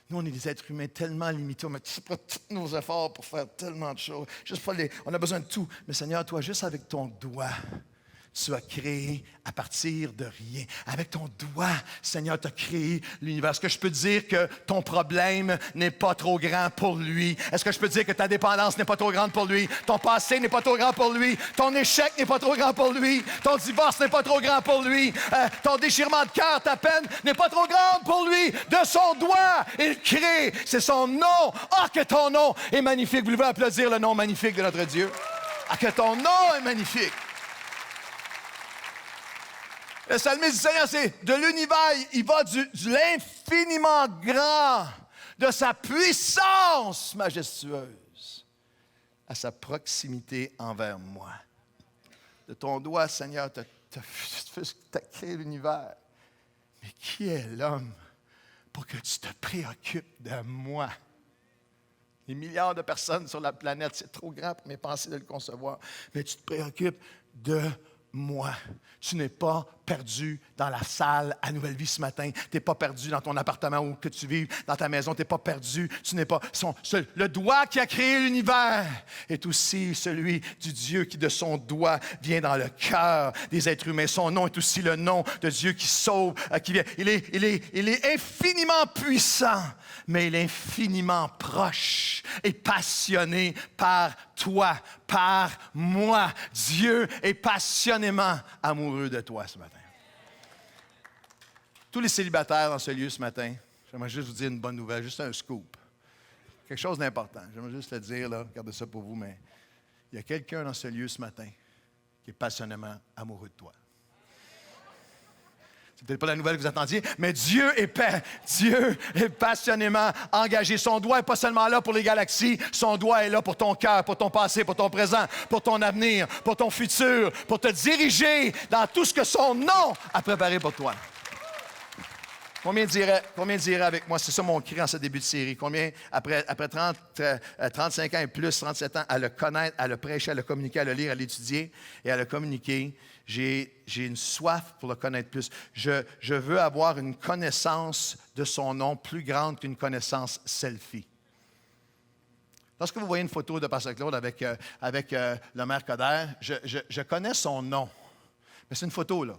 nous, on est des êtres humains tellement limités. On met pas tous nos efforts pour faire tellement de choses. On a besoin de tout. Mais Seigneur, toi, juste avec ton doigt, tu as créé à partir de rien. Avec ton doigt, Seigneur, tu as créé l'univers. Est-ce que je peux dire que ton problème n'est pas trop grand pour lui? Est-ce que je peux dire que ta dépendance n'est pas trop grande pour lui? Ton passé n'est pas trop grand pour lui? Ton échec n'est pas trop grand pour lui? Ton divorce n'est pas trop grand pour lui? Ton déchirement de cœur, ta peine n'est pas trop grande pour lui? De son doigt, il crée. C'est son nom. Ah, que ton nom est magnifique. Vous voulez applaudir le nom magnifique de notre Dieu? Ah, que ton nom est magnifique. Le psalmiste dit, Seigneur, c'est de l'univers, il va de l'infiniment grand, de sa puissance majestueuse à sa proximité envers moi. De ton doigt, Seigneur, tu as créé l'univers. Mais qui est l'homme pour que tu te préoccupes de moi? Des milliards de personnes sur la planète, c'est trop grand pour mes pensées de le concevoir. Mais tu te préoccupes de moi. Tu n'es pas perdu dans la salle à Nouvelle Vie ce matin. Tu n'es pas perdu dans ton appartement où que tu vives, dans ta maison. Tu n'es pas perdu. Tu n'es pas... Le doigt qui a créé l'univers est aussi celui du Dieu qui, de son doigt, vient dans le cœur des êtres humains. Son nom est aussi le nom de Dieu qui sauve, qui vient. Il est infiniment puissant, mais il est infiniment proche et passionné par toi, par moi. Dieu est passionnément amoureux de toi ce matin. Tous les célibataires dans ce lieu ce matin, j'aimerais juste vous dire une bonne nouvelle, juste un scoop. Quelque chose d'important. J'aimerais juste le dire, là, regardez ça pour vous, mais il y a quelqu'un dans ce lieu ce matin qui est passionnément amoureux de toi. C'est peut-être pas la nouvelle que vous attendiez, mais Dieu est passionnément engagé. Son doigt n'est pas seulement là pour les galaxies, son doigt est là pour ton cœur, pour ton passé, pour ton présent, pour ton avenir, pour ton futur, pour te diriger dans tout ce que son nom a préparé pour toi. Combien dirait avec moi, c'est ça mon cri en ce début de série, combien, après 35 ans et plus, 37 ans, à le connaître, à le prêcher, à le communiquer, à le lire, à l'étudier et à le communiquer, j'ai une soif pour le connaître plus. Je veux avoir une connaissance de son nom plus grande qu'une connaissance selfie. Lorsque vous voyez une photo de Pasteur Claude avec le maire Coder, je connais son nom, mais c'est une photo, là.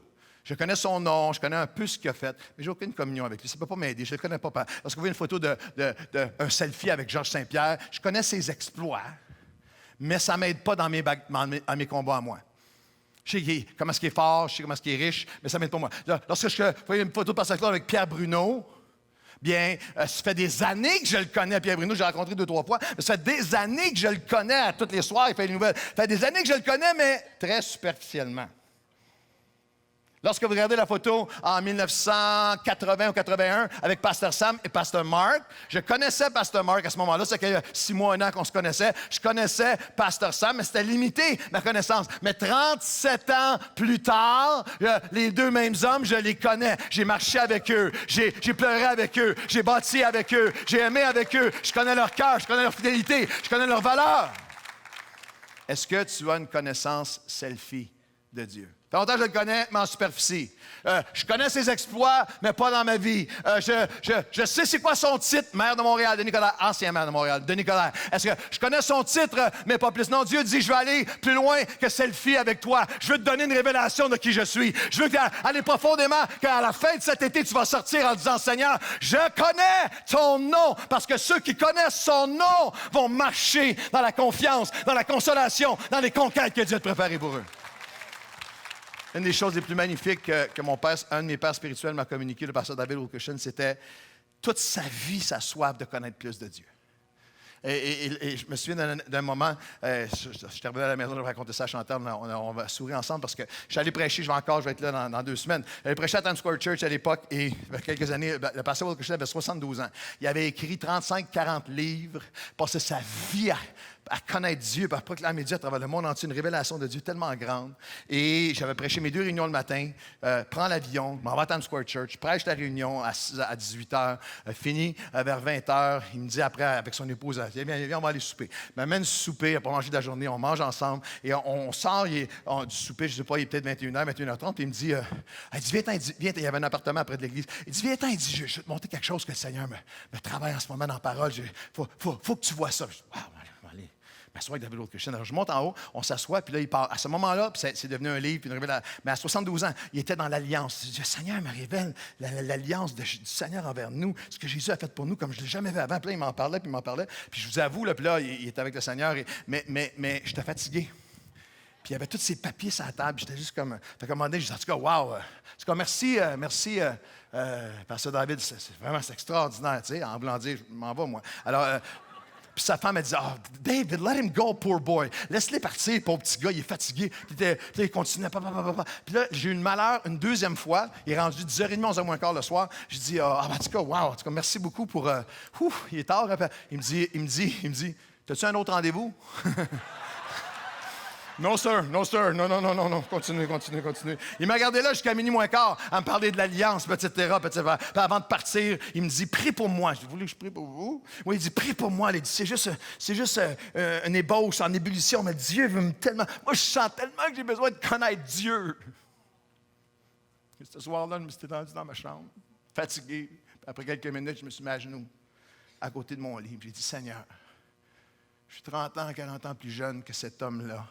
Je connais son nom, je connais un peu ce qu'il a fait, mais je n'ai aucune communion avec lui. Ça ne peut pas m'aider, je ne le connais pas. Lorsque vous voyez une photo d'un selfie avec Georges Saint-Pierre, je connais ses exploits, mais ça ne m'aide pas dans mes combats à moi. Je sais comment est-ce qu'il est fort, je sais comment est-ce qu'il est riche, mais ça ne m'aide pas moi. Lorsque je voyais une photo de Pasteur Claude avec Pierre Bruno, bien, ça fait des années que je le connais, Pierre Bruno, j'ai rencontré 2-3 fois, mais ça fait des années que je le connais à tous les soirs, il fait des nouvelles. Ça fait des années que je le connais, mais très superficiellement. Lorsque vous regardez la photo en 1980 ou 81 avec Pasteur Sam et Pasteur Mark, je connaissais Pasteur Mark à ce moment-là, ça fait 6 mois, 1 an qu'on se connaissait. Je connaissais Pasteur Sam, mais c'était limité, ma connaissance. Mais 37 ans plus tard, les deux mêmes hommes, je les connais. J'ai marché avec eux, j'ai pleuré avec eux, j'ai bâti avec eux, j'ai aimé avec eux. Je connais leur cœur, je connais leur fidélité, je connais leurs valeurs. Est-ce que tu as une connaissance selfie de Dieu? Ça fait longtemps que je le connais, mais en superficie. Je connais ses exploits, mais pas dans ma vie. Je sais c'est quoi son titre, maire de Montréal, de Nicolas, ancien maire de Montréal, de Nicolas. Est-ce que je connais son titre, mais pas plus? Non, Dieu dit, je veux aller plus loin que selfie avec toi. Je veux te donner une révélation de qui je suis. Je veux aller profondément, qu'à la fin de cet été, tu vas sortir en disant, Seigneur, je connais ton nom, parce que ceux qui connaissent son nom vont marcher dans la confiance, dans la consolation, dans les conquêtes que Dieu a préparées pour eux. Une des choses les plus magnifiques que mon père, un de mes pères spirituels m'a communiqué, le pasteur David Wilkerson, c'était toute sa vie, sa soif de connaître plus de Dieu. Et je me souviens d'un moment, je suis arrivé à la maison, je vais raconter ça à Chantal, on va sourire ensemble parce que je suis allé prêcher, je vais être là dans 2 semaines. J'allais prêcher à Times Square Church à l'époque et il y a quelques années, le pasteur Wilkerson avait 72 ans. Il avait écrit 35-40 livres, passé sa vie à connaître Dieu, à proclamer Dieu à travers le monde entier, une révélation de Dieu tellement grande. Et j'avais prêché mes 2 réunions le matin, prends l'avion, m'en vais à Times Square Church, prêche la réunion à 18 h, fini vers 20 h. Il me dit après, avec son épouse, viens, on va aller souper. Il m'amène souper, après manger de la journée, on mange ensemble, et on sort du souper, je ne sais pas, il est peut-être 21 h, 21 h 30, puis il me dit, viens, il y avait un appartement après de l'église, il dit, viens, il dit, je vais te montrer quelque chose que le Seigneur me travaille en ce moment dans la parole, faut que tu vois ça. Je dis, wow, allez. Je m'assois avec David Wilkerson. Alors, je monte en haut, on s'assoit, puis là, il part. À ce moment-là, puis c'est devenu un livre, puis une révélation. Mais à 72 ans, il était dans l'alliance. Je dis, le Seigneur me révèle l'alliance du Seigneur envers nous, ce que Jésus a fait pour nous, comme je ne l'ai jamais fait avant. Puis là, il m'en parlait. Puis je vous avoue, là, puis là, il était avec le Seigneur. Mais j'étais fatigué. Puis il y avait tous ces papiers sur la table. J'étais juste comme. Fait qu'à un moment donné, je dis, en tout cas, wow. En tout cas, merci, Pasteur David. C'est extraordinaire, tu sais. En voulant dire, je m'en vais, moi. Alors. Puis sa femme, elle disait, oh, David, let him go, poor boy. Laisse-le partir, pauvre petit gars, il est fatigué. Puis il continuait, Puis là, j'ai eu le malheur une 2e fois. Il est rendu 10h30, 11h moins quart le soir. Je dis, en tout cas, wow, en tout cas, merci beaucoup pour. Il est tard. Il me dit, t'as-tu un autre rendez-vous? Non, sir, non, continue. Il m'a gardé là jusqu'à minuit moins quart à me parler de l'alliance, etc. Puis avant de partir, il me dit, prie pour moi. J'ai voulu que je prie pour vous. Oui, il dit, prie pour moi. Il dit, c'est juste une ébauche en ébullition, mais Dieu veut tellement. Moi, je sens tellement que j'ai besoin de connaître Dieu. Et ce soir-là, je me suis étendu dans ma chambre, fatigué. Puis après quelques minutes, je me suis mis à genoux à côté de mon lit. J'ai dit, Seigneur, je suis 30 ans, 40 ans plus jeune que cet homme-là.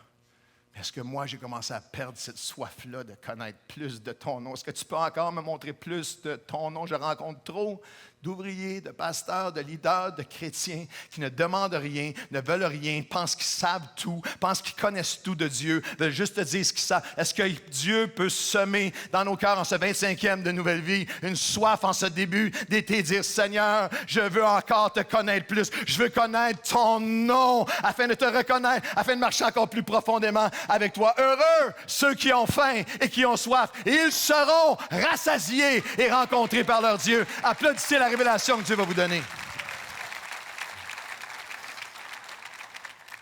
Est-ce que moi, j'ai commencé à perdre cette soif-là de connaître plus de ton nom? Est-ce que tu peux encore me montrer plus de ton nom? Je rencontre trop d'ouvriers, de pasteurs, de leaders, de chrétiens qui ne demandent rien, ne veulent rien, pensent qu'ils savent tout, pensent qu'ils connaissent tout de Dieu, veulent juste te dire ce qu'ils savent. Est-ce que Dieu peut semer dans nos cœurs en ce 25e de nouvelle vie une soif en ce début d'été, dire, Seigneur, je veux encore te connaître plus, je veux connaître ton nom afin de te reconnaître, afin de marcher encore plus profondément avec toi. Heureux ceux qui ont faim et qui ont soif, et ils seront rassasiés et rencontrés par leur Dieu. Applaudissez la révélation que Dieu va vous donner.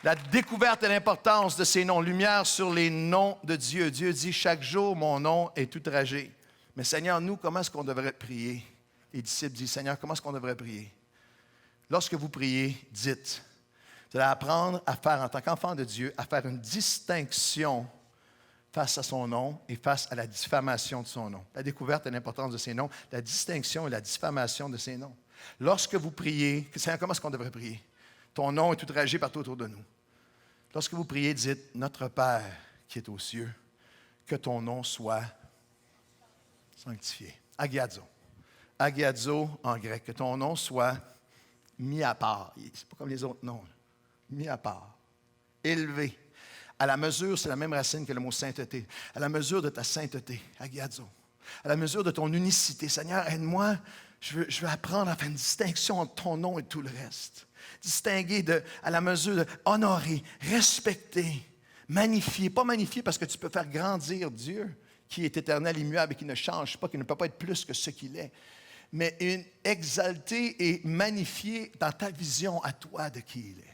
La découverte et l'importance de ces noms. Lumière sur les noms de Dieu. Dieu dit, chaque jour, mon nom est outragé. Mais Seigneur, nous, comment est-ce qu'on devrait prier? Les disciples disent, Seigneur, comment est-ce qu'on devrait prier? Lorsque vous priez, dites, vous allez apprendre à faire, en tant qu'enfant de Dieu, à faire une distinction face à son nom et face à la diffamation de son nom. La découverte et l'importance de ses noms, la distinction et la diffamation de ses noms. Lorsque vous priez, Seigneur, comment est-ce qu'on devrait prier? Ton nom est outragé partout autour de nous. Lorsque vous priez, dites, Notre Père qui est aux cieux, que ton nom soit sanctifié. Agiadzo. Agiadzo en grec, que ton nom soit mis à part. C'est pas comme les autres noms. Mis à part. Élevé. À la mesure, c'est la même racine que le mot sainteté. À la mesure de ta sainteté, agiadzo. À la mesure de ton unicité. Seigneur, aide-moi. Je veux apprendre à faire une distinction entre ton nom et tout le reste. Distinguer à la mesure de honorer, respecter, magnifier. Pas magnifier parce que tu peux faire grandir Dieu, qui est éternel, immuable et qui ne change pas, qui ne peut pas être plus que ce qu'il est. Mais exalter et magnifier dans ta vision à toi de qui il est.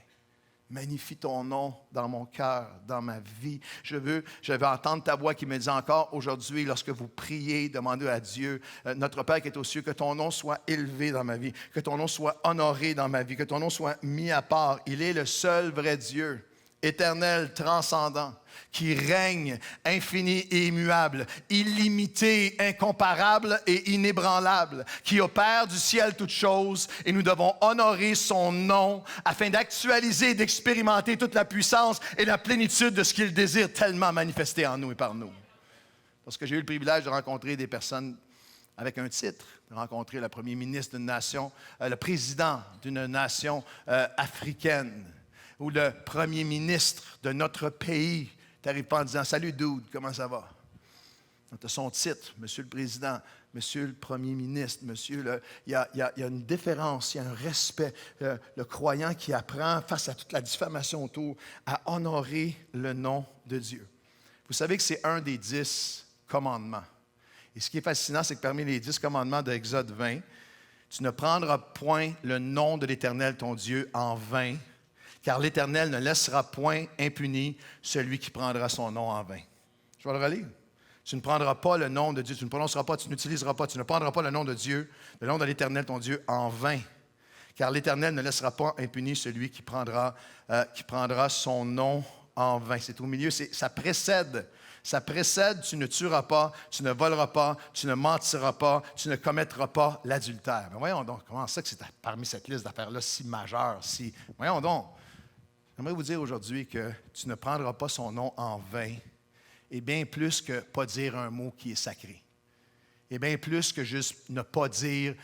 Magnifie ton nom dans mon cœur, dans ma vie. Je veux entendre ta voix qui me dit encore aujourd'hui, lorsque vous priez, demandez à Dieu, notre Père qui est aux cieux, que ton nom soit élevé dans ma vie, que ton nom soit honoré dans ma vie, que ton nom soit mis à part. Il est le seul vrai Dieu. éternel, transcendant, qui règne, infini et immuable, illimité, incomparable et inébranlable, qui opère du ciel toutes choses, et nous devons honorer son nom afin d'actualiser et d'expérimenter toute la puissance et la plénitude de ce qu'il désire tellement manifester en nous et par nous. Parce que j'ai eu le privilège de rencontrer des personnes avec un titre, de rencontrer le premier ministre d'une nation, le président d'une nation africaine, ou le premier ministre de notre pays. Tu n'arrives pas en disant « Salut, dude, comment ça va? » Tu as son titre, Monsieur le Président, Monsieur le Premier ministre, il y a une différence, il y a un respect. Le croyant qui apprend, face à toute la diffamation autour, à honorer le nom de Dieu. Vous savez que c'est un des 10 commandements. Et ce qui est fascinant, c'est que parmi les 10 commandements d'Exode 20, tu ne prendras point le nom de l'Éternel, ton Dieu, en vain, car l'Éternel ne laissera point impuni celui qui prendra son nom en vain. Je vais le relire. Tu ne prendras pas le nom de Dieu, tu ne prononceras pas, tu n'utiliseras pas, tu ne prendras pas le nom de Dieu, le nom de l'Éternel, ton Dieu, en vain, car l'Éternel ne laissera pas impuni celui qui prendra son nom en vain. C'est au milieu, ça précède. Ça précède, tu ne tueras pas, tu ne voleras pas, tu ne mentiras pas, tu ne commettras pas l'adultère. Mais voyons donc, comment ça que c'est parmi cette liste d'affaires-là si majeure, si... Voyons donc. J'aimerais vous dire aujourd'hui que tu ne prendras pas son nom en vain, et bien plus que pas dire un mot qui est sacré. Et bien plus que juste ne pas dire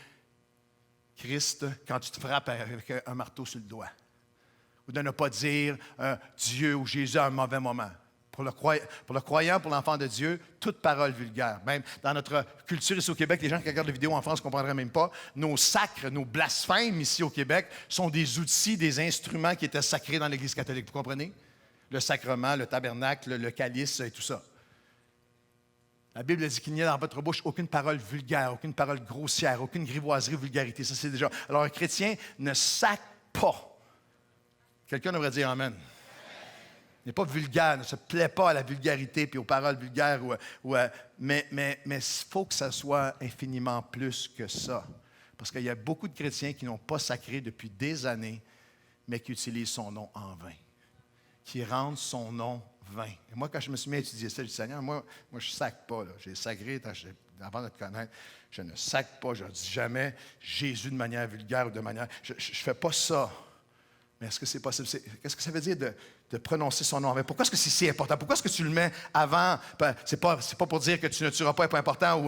Christ quand tu te frappes avec un marteau sur le doigt. Ou de ne pas dire Dieu ou Jésus à un mauvais moment. Pour le croyant, pour l'enfant de Dieu, toute parole vulgaire. Même dans notre culture ici au Québec, les gens qui regardent la vidéo en France ne comprendraient même pas. Nos sacres, nos blasphèmes ici au Québec sont des outils, des instruments qui étaient sacrés dans l'Église catholique. Vous comprenez? Le sacrement, le tabernacle, le calice et tout ça. La Bible dit qu'il n'y a dans votre bouche aucune parole vulgaire, aucune parole grossière, aucune grivoiserie ou vulgarité. Ça, c'est déjà... Alors, un chrétien ne sacre pas. Quelqu'un devrait dire Amen. Il n'est pas vulgaire, ne se plaît pas à la vulgarité et aux paroles vulgaires. Mais il faut que ça soit infiniment plus que ça. Parce qu'il y a beaucoup de chrétiens qui n'ont pas sacré depuis des années, mais qui utilisent son nom en vain. Qui rendent son nom vain. Et moi, quand je me suis mis à étudier ça, je dis, Seigneur, moi je ne sacre pas. Là. J'ai sacré avant de te connaître. Je ne sacre pas. Je ne dis jamais Jésus de manière vulgaire ou de manière... Je ne fais pas ça. Mais est-ce que c'est possible? Qu'est-ce que ça veut dire de prononcer son nom en vain? Pourquoi est-ce que c'est si important? Pourquoi est-ce que tu le mets avant? C'est pas pour dire que tu ne tueras pas n'est pas important.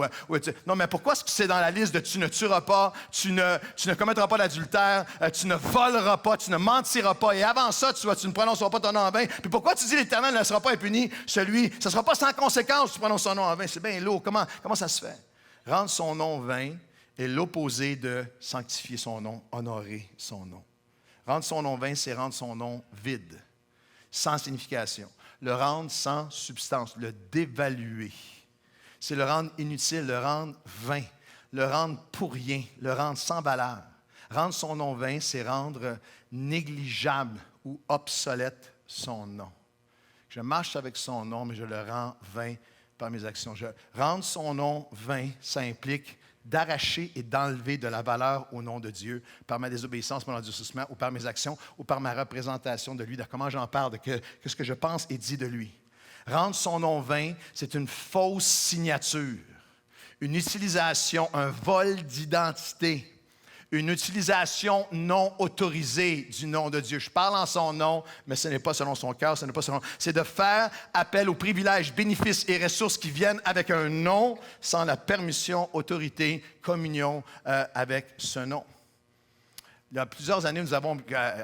Non, mais pourquoi est-ce que c'est dans la liste de tu ne tueras pas, tu ne commettras pas l'adultère, tu ne voleras pas, tu ne mentiras pas. Et avant ça, tu ne prononceras pas ton nom en vain. Puis pourquoi tu dis l'Éternel ne sera pas impuni? Ça ne sera pas sans conséquence si tu prononces son nom en vain. C'est bien lourd. Comment ça se fait? Rendre son nom vain est l'opposé de sanctifier son nom, honorer son nom. Rendre son nom vain, c'est rendre son nom vide, sans signification. Le rendre sans substance, le dévaluer. C'est le rendre inutile, le rendre vain, le rendre pour rien, le rendre sans valeur. Rendre son nom vain, c'est rendre négligeable ou obsolète son nom. Je marche avec son nom, mais je le rends vain par mes actions. Rendre son nom vain, ça implique d'arracher et d'enlever de la valeur au nom de Dieu par ma désobéissance, mon endurcissement, ou par mes actions, ou par ma représentation de lui, de comment j'en parle, de ce que je pense et dis de lui. Rendre son nom vain, c'est une fausse signature, une utilisation, un vol d'identité, une utilisation non autorisée du nom de Dieu. Je parle en son nom, mais ce n'est pas selon son cœur, ce n'est pas selon... C'est de faire appel aux privilèges, bénéfices et ressources qui viennent avec un nom sans la permission, autorité, communion avec ce nom. Il y a plusieurs années, nous avons,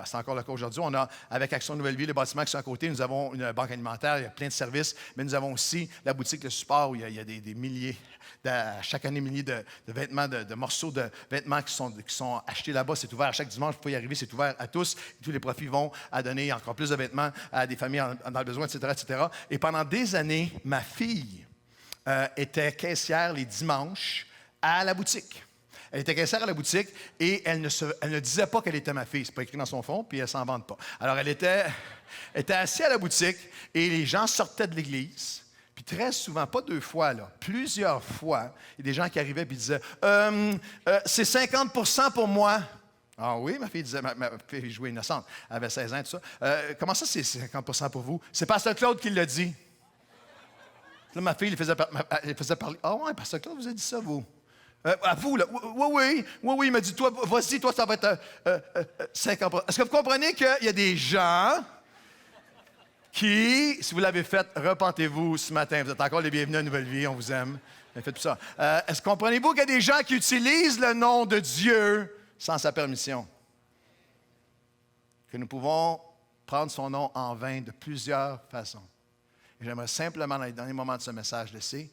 c'est encore le cas aujourd'hui, on a, avec Action Nouvelle Vie, les bâtiments qui sont à côté, nous avons une banque alimentaire, il y a plein de services, mais nous avons aussi la boutique Le Support où il y a des milliers, chaque année, milliers de vêtements, de morceaux de vêtements qui sont achetés là-bas. C'est ouvert chaque dimanche, il faut y arriver, c'est ouvert à tous. Et tous les profits vont à donner encore plus de vêtements à des familles dans le besoin, etc., etc. Et pendant des années, ma fille était caissière les dimanches à la boutique. Elle était caissière à la boutique et elle ne disait pas qu'elle était ma fille. C'est pas écrit dans son fond, puis elle s'en vante pas. Alors, elle était assise à la boutique et les gens sortaient de l'église. Puis très souvent, pas 2 fois, là, plusieurs fois, il y a des gens qui arrivaient et disaient « c'est 50% pour moi. » Ah oui, ma fille disait, ma fille jouait innocente, elle avait 16 ans, tout ça. Comment ça, c'est 50% pour vous? C'est Pasteur Claude qui l'a dit. Là, ma fille, elle faisait parler. Ah ouais, Pasteur Claude vous a dit ça, vous? À vous, là. Oui, il m'a dit, toi, voici, toi, ça va être 50%. Est-ce que vous comprenez qu'il y a des gens qui, si vous l'avez fait, repentez-vous ce matin. Vous êtes encore les bienvenus à Nouvelle Vie, on vous aime. Faites tout ça. Est-ce que comprenez-vous qu'il y a des gens qui utilisent le nom de Dieu sans sa permission? Que nous pouvons prendre son nom en vain de plusieurs façons. Et j'aimerais simplement, dans les derniers moments de ce message, laisser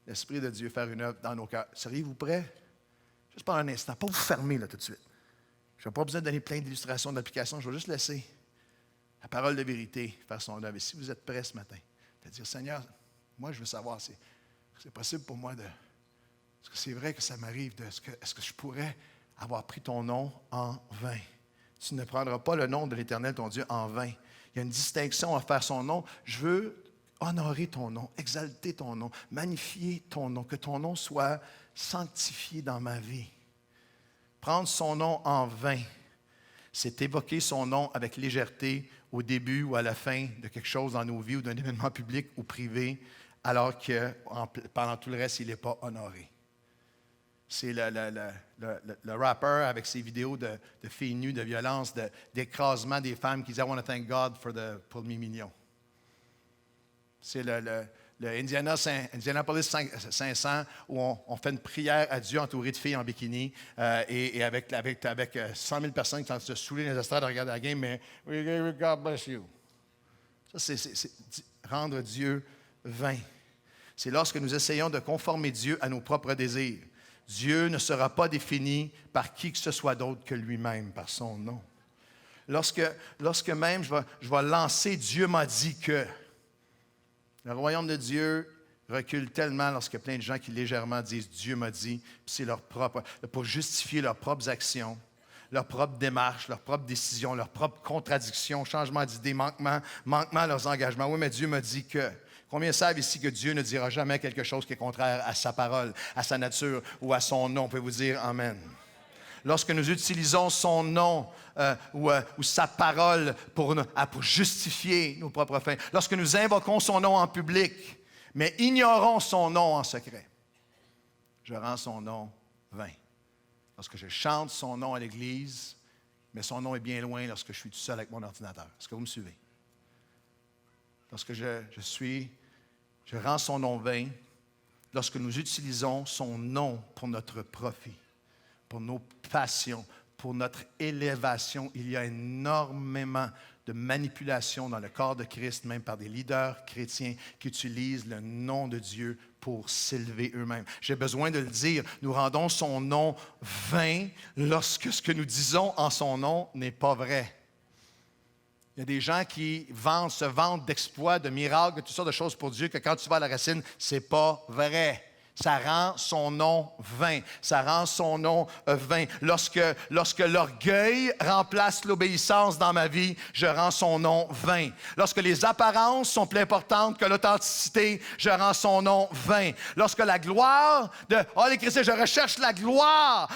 l'Esprit de Dieu faire une œuvre dans nos cœurs. Seriez-vous prêts? Juste pendant un instant, pas vous fermer là tout de suite. Je n'ai pas besoin de donner plein d'illustrations, d'applications. Je vais juste laisser la parole de vérité faire son œuvre. Et si vous êtes prêts ce matin, de dire, Seigneur, moi je veux savoir si c'est possible pour moi de... Est-ce que c'est vrai que ça m'arrive? Est-ce que je pourrais avoir pris ton nom en vain? Tu ne prendras pas le nom de l'Éternel, ton Dieu, en vain. Il y a une distinction à faire son nom. Je veux honorer ton nom, exalter ton nom, magnifier ton nom, que ton nom soit sanctifié dans ma vie. Prendre son nom en vain, c'est évoquer son nom avec légèreté au début ou à la fin de quelque chose dans nos vies ou d'un événement public ou privé, alors que pendant tout le reste, il n'est pas honoré. C'est le rapper avec ses vidéos de filles nues, de violence, d'écrasement des femmes qui disent « I want to thank God pour mes millions ». C'est le Indianapolis 500 où on fait une prière à Dieu entouré de filles en bikini et avec 100 000 personnes qui sont se saouler dans les estrades à regarder la game, mais « God bless you ». Ça, c'est rendre Dieu vain. C'est lorsque nous essayons de conformer Dieu à nos propres désirs. Dieu ne sera pas défini par qui que ce soit d'autre que lui-même, par son nom. Lorsque même je vais lancer « Dieu m'a dit que », le royaume de Dieu recule tellement lorsque plein de gens qui légèrement disent « Dieu m'a dit », puis c'est pour justifier leurs propres actions, leurs propres démarches, leurs propres décisions, leurs propres contradictions, changement d'idées, manquement à leurs engagements. Oui, mais Dieu m'a dit que. Combien savent ici que Dieu ne dira jamais quelque chose qui est contraire à sa parole, à sa nature ou à son nom? Pouvez-vous dire Amen? Lorsque nous utilisons son nom ou sa parole pour justifier nos propres fins, lorsque nous invoquons son nom en public, mais ignorons son nom en secret, je rends son nom vain. Lorsque je chante son nom à l'Église, mais son nom est bien loin lorsque je suis tout seul avec mon ordinateur. Est-ce que vous me suivez? Lorsque je rends son nom vain, lorsque nous utilisons son nom pour notre profit, pour nos passions, pour notre élévation. Il y a énormément de manipulation dans le corps de Christ, même par des leaders chrétiens qui utilisent le nom de Dieu pour s'élever eux-mêmes. J'ai besoin de le dire, nous rendons son nom vain lorsque ce que nous disons en son nom n'est pas vrai. Il y a des gens qui se vantent d'exploits, de miracles, de toutes sortes de choses pour Dieu, que quand tu vas à la racine, c'est pas vrai. Ça rend son nom vain. Ça rend son nom vain. Lorsque l'orgueil remplace l'obéissance dans ma vie, je rends son nom vain. Lorsque les apparences sont plus importantes que l'authenticité, je rends son nom vain. Lorsque la gloire les chrétiens, je recherche la gloire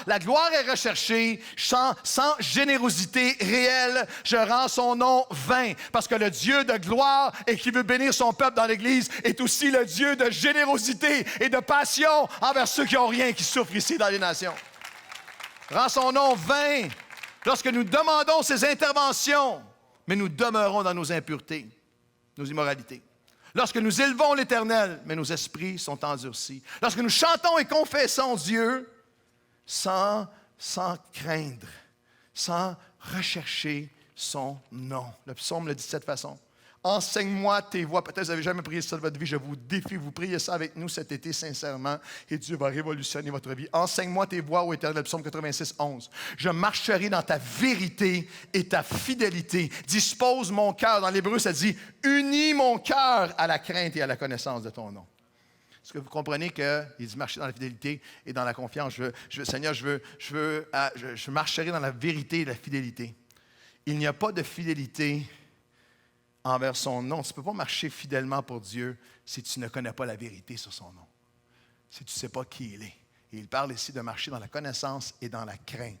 est recherchée sans générosité réelle, je rends son nom vain. Parce que le Dieu de gloire et qui veut bénir son peuple dans l'Église est aussi le Dieu de générosité et de passion envers ceux qui n'ont rien, qui souffrent ici dans les nations. Rends son nom vain lorsque nous demandons ses interventions, mais nous demeurons dans nos impuretés, nos immoralités. Lorsque nous élevons l'Éternel, mais nos esprits sont endurcis. Lorsque nous chantons et confessons Dieu sans craindre, sans rechercher son nom. Le psaume le dit de cette façon. Enseigne-moi tes voies. Peut-être que vous n'avez jamais prié ça de votre vie. Je vous défie, vous priez ça avec nous cet été sincèrement et Dieu va révolutionner votre vie. Enseigne-moi tes voies, ô Éternel, psaume 86, 11. Je marcherai dans ta vérité et ta fidélité. Dispose mon cœur. Dans l'hébreu, ça dit, unis mon cœur à la crainte et à la connaissance de ton nom. Est-ce que vous comprenez qu'il dit marcher dans la fidélité et dans la confiance? Seigneur, je marcherai dans la vérité et la fidélité. Il n'y a pas de fidélité envers son nom. Tu ne peux pas marcher fidèlement pour Dieu si tu ne connais pas la vérité sur son nom, si tu ne sais pas qui il est. Et il parle ici de marcher dans la connaissance et dans la crainte.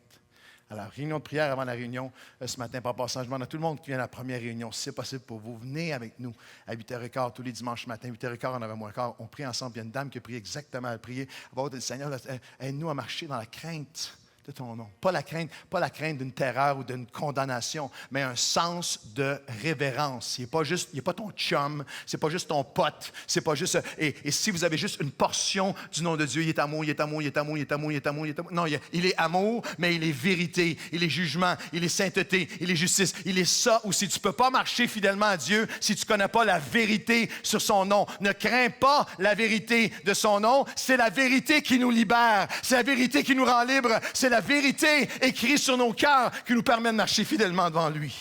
À la réunion de prière avant la réunion ce matin, par passant, je demande à tout le monde qui vient à la première réunion, si c'est possible pour vous, venez avec nous à 8h15 tous les dimanches matin, 8h15, 9h15. On prie ensemble. Il y a une dame qui a prié exactement, elle a prié. Le Seigneur, aide-nous à marcher dans la crainte de ton nom. Pas la crainte d'une terreur ou d'une condamnation, mais un sens de révérence. Il n'est pas ton chum, c'est pas juste ton pote, c'est pas juste... Et si vous avez juste une portion du nom de Dieu, il est amour, il est amour, il est amour, il est amour, il est amour, il est amour. Non, il est amour, mais il est vérité, il est jugement, il est sainteté, il est justice. Il est ça aussi. Tu ne peux pas marcher fidèlement à Dieu si tu ne connais pas la vérité sur son nom. Ne crains pas la vérité de son nom. C'est la vérité qui nous libère. C'est la vérité qui nous rend libres. C'est la vérité écrite sur nos cœurs qui nous permet de marcher fidèlement devant lui.